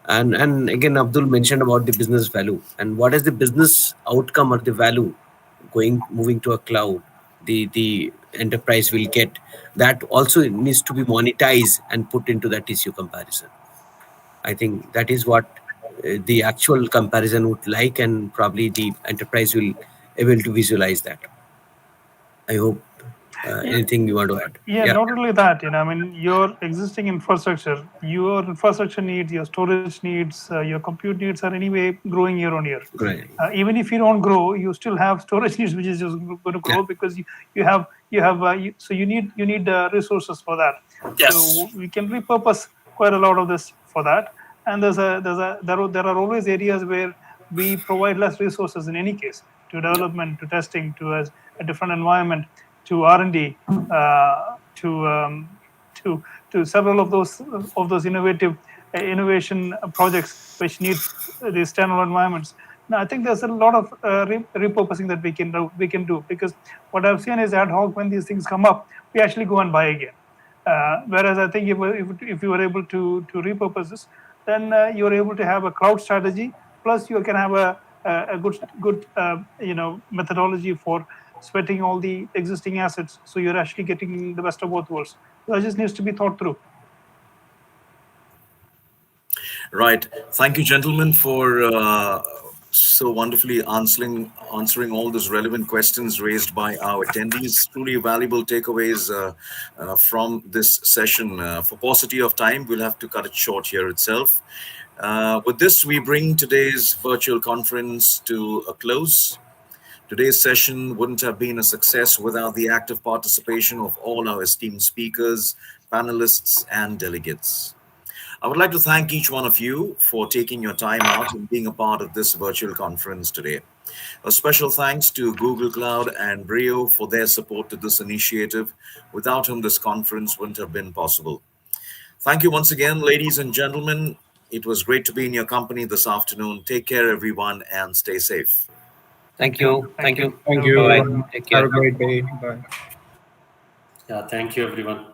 And again, Abdul mentioned about the business value and what is the business outcome or the value moving to a cloud the enterprise will get. That also needs to be monetized and put into that TCO comparison. I think that is what the actual comparison would like, and probably the enterprise will able to visualize that. I hope anything you want to add. Yeah, not only that, I mean, your existing infrastructure needs, your storage needs, your compute needs are anyway growing year on year. Right. Even if you don't grow, you still have storage needs, which is just going to grow because you need resources for that. Yes. So we can repurpose quite a lot of this for that. And there are always areas where we provide less resources in any case, to development, to testing, to a different environment, to R&D, to several of those innovation projects which need these external environments. Now, I think there's a lot of repurposing that we can do, because what I've seen is ad hoc, when these things come up, we actually go and buy again. Whereas I think if you were able to repurpose this, then you're able to have a cloud strategy, plus you can have a good methodology for sweating all the existing assets, so you're actually getting the best of both worlds. So that just needs to be thought through. Right. Thank you, gentlemen, for so wonderfully answering all those relevant questions raised by our attendees. Truly valuable takeaways from this session. For paucity of time, we'll have to cut it short here itself. With this, we bring today's virtual conference to a close. Today's session wouldn't have been a success without the active participation of all our esteemed speakers, panelists, and delegates. I would like to thank each one of you for taking your time out and being a part of this virtual conference today. A special thanks to Google Cloud and Brio for their support to this initiative, without whom this conference wouldn't have been possible. Thank you once again, ladies and gentlemen. It was great to be in your company this afternoon. Take care, everyone, and stay safe. Thank you. Thank you. Bye. Take care. Have a great day. Bye. Yeah, thank you, everyone.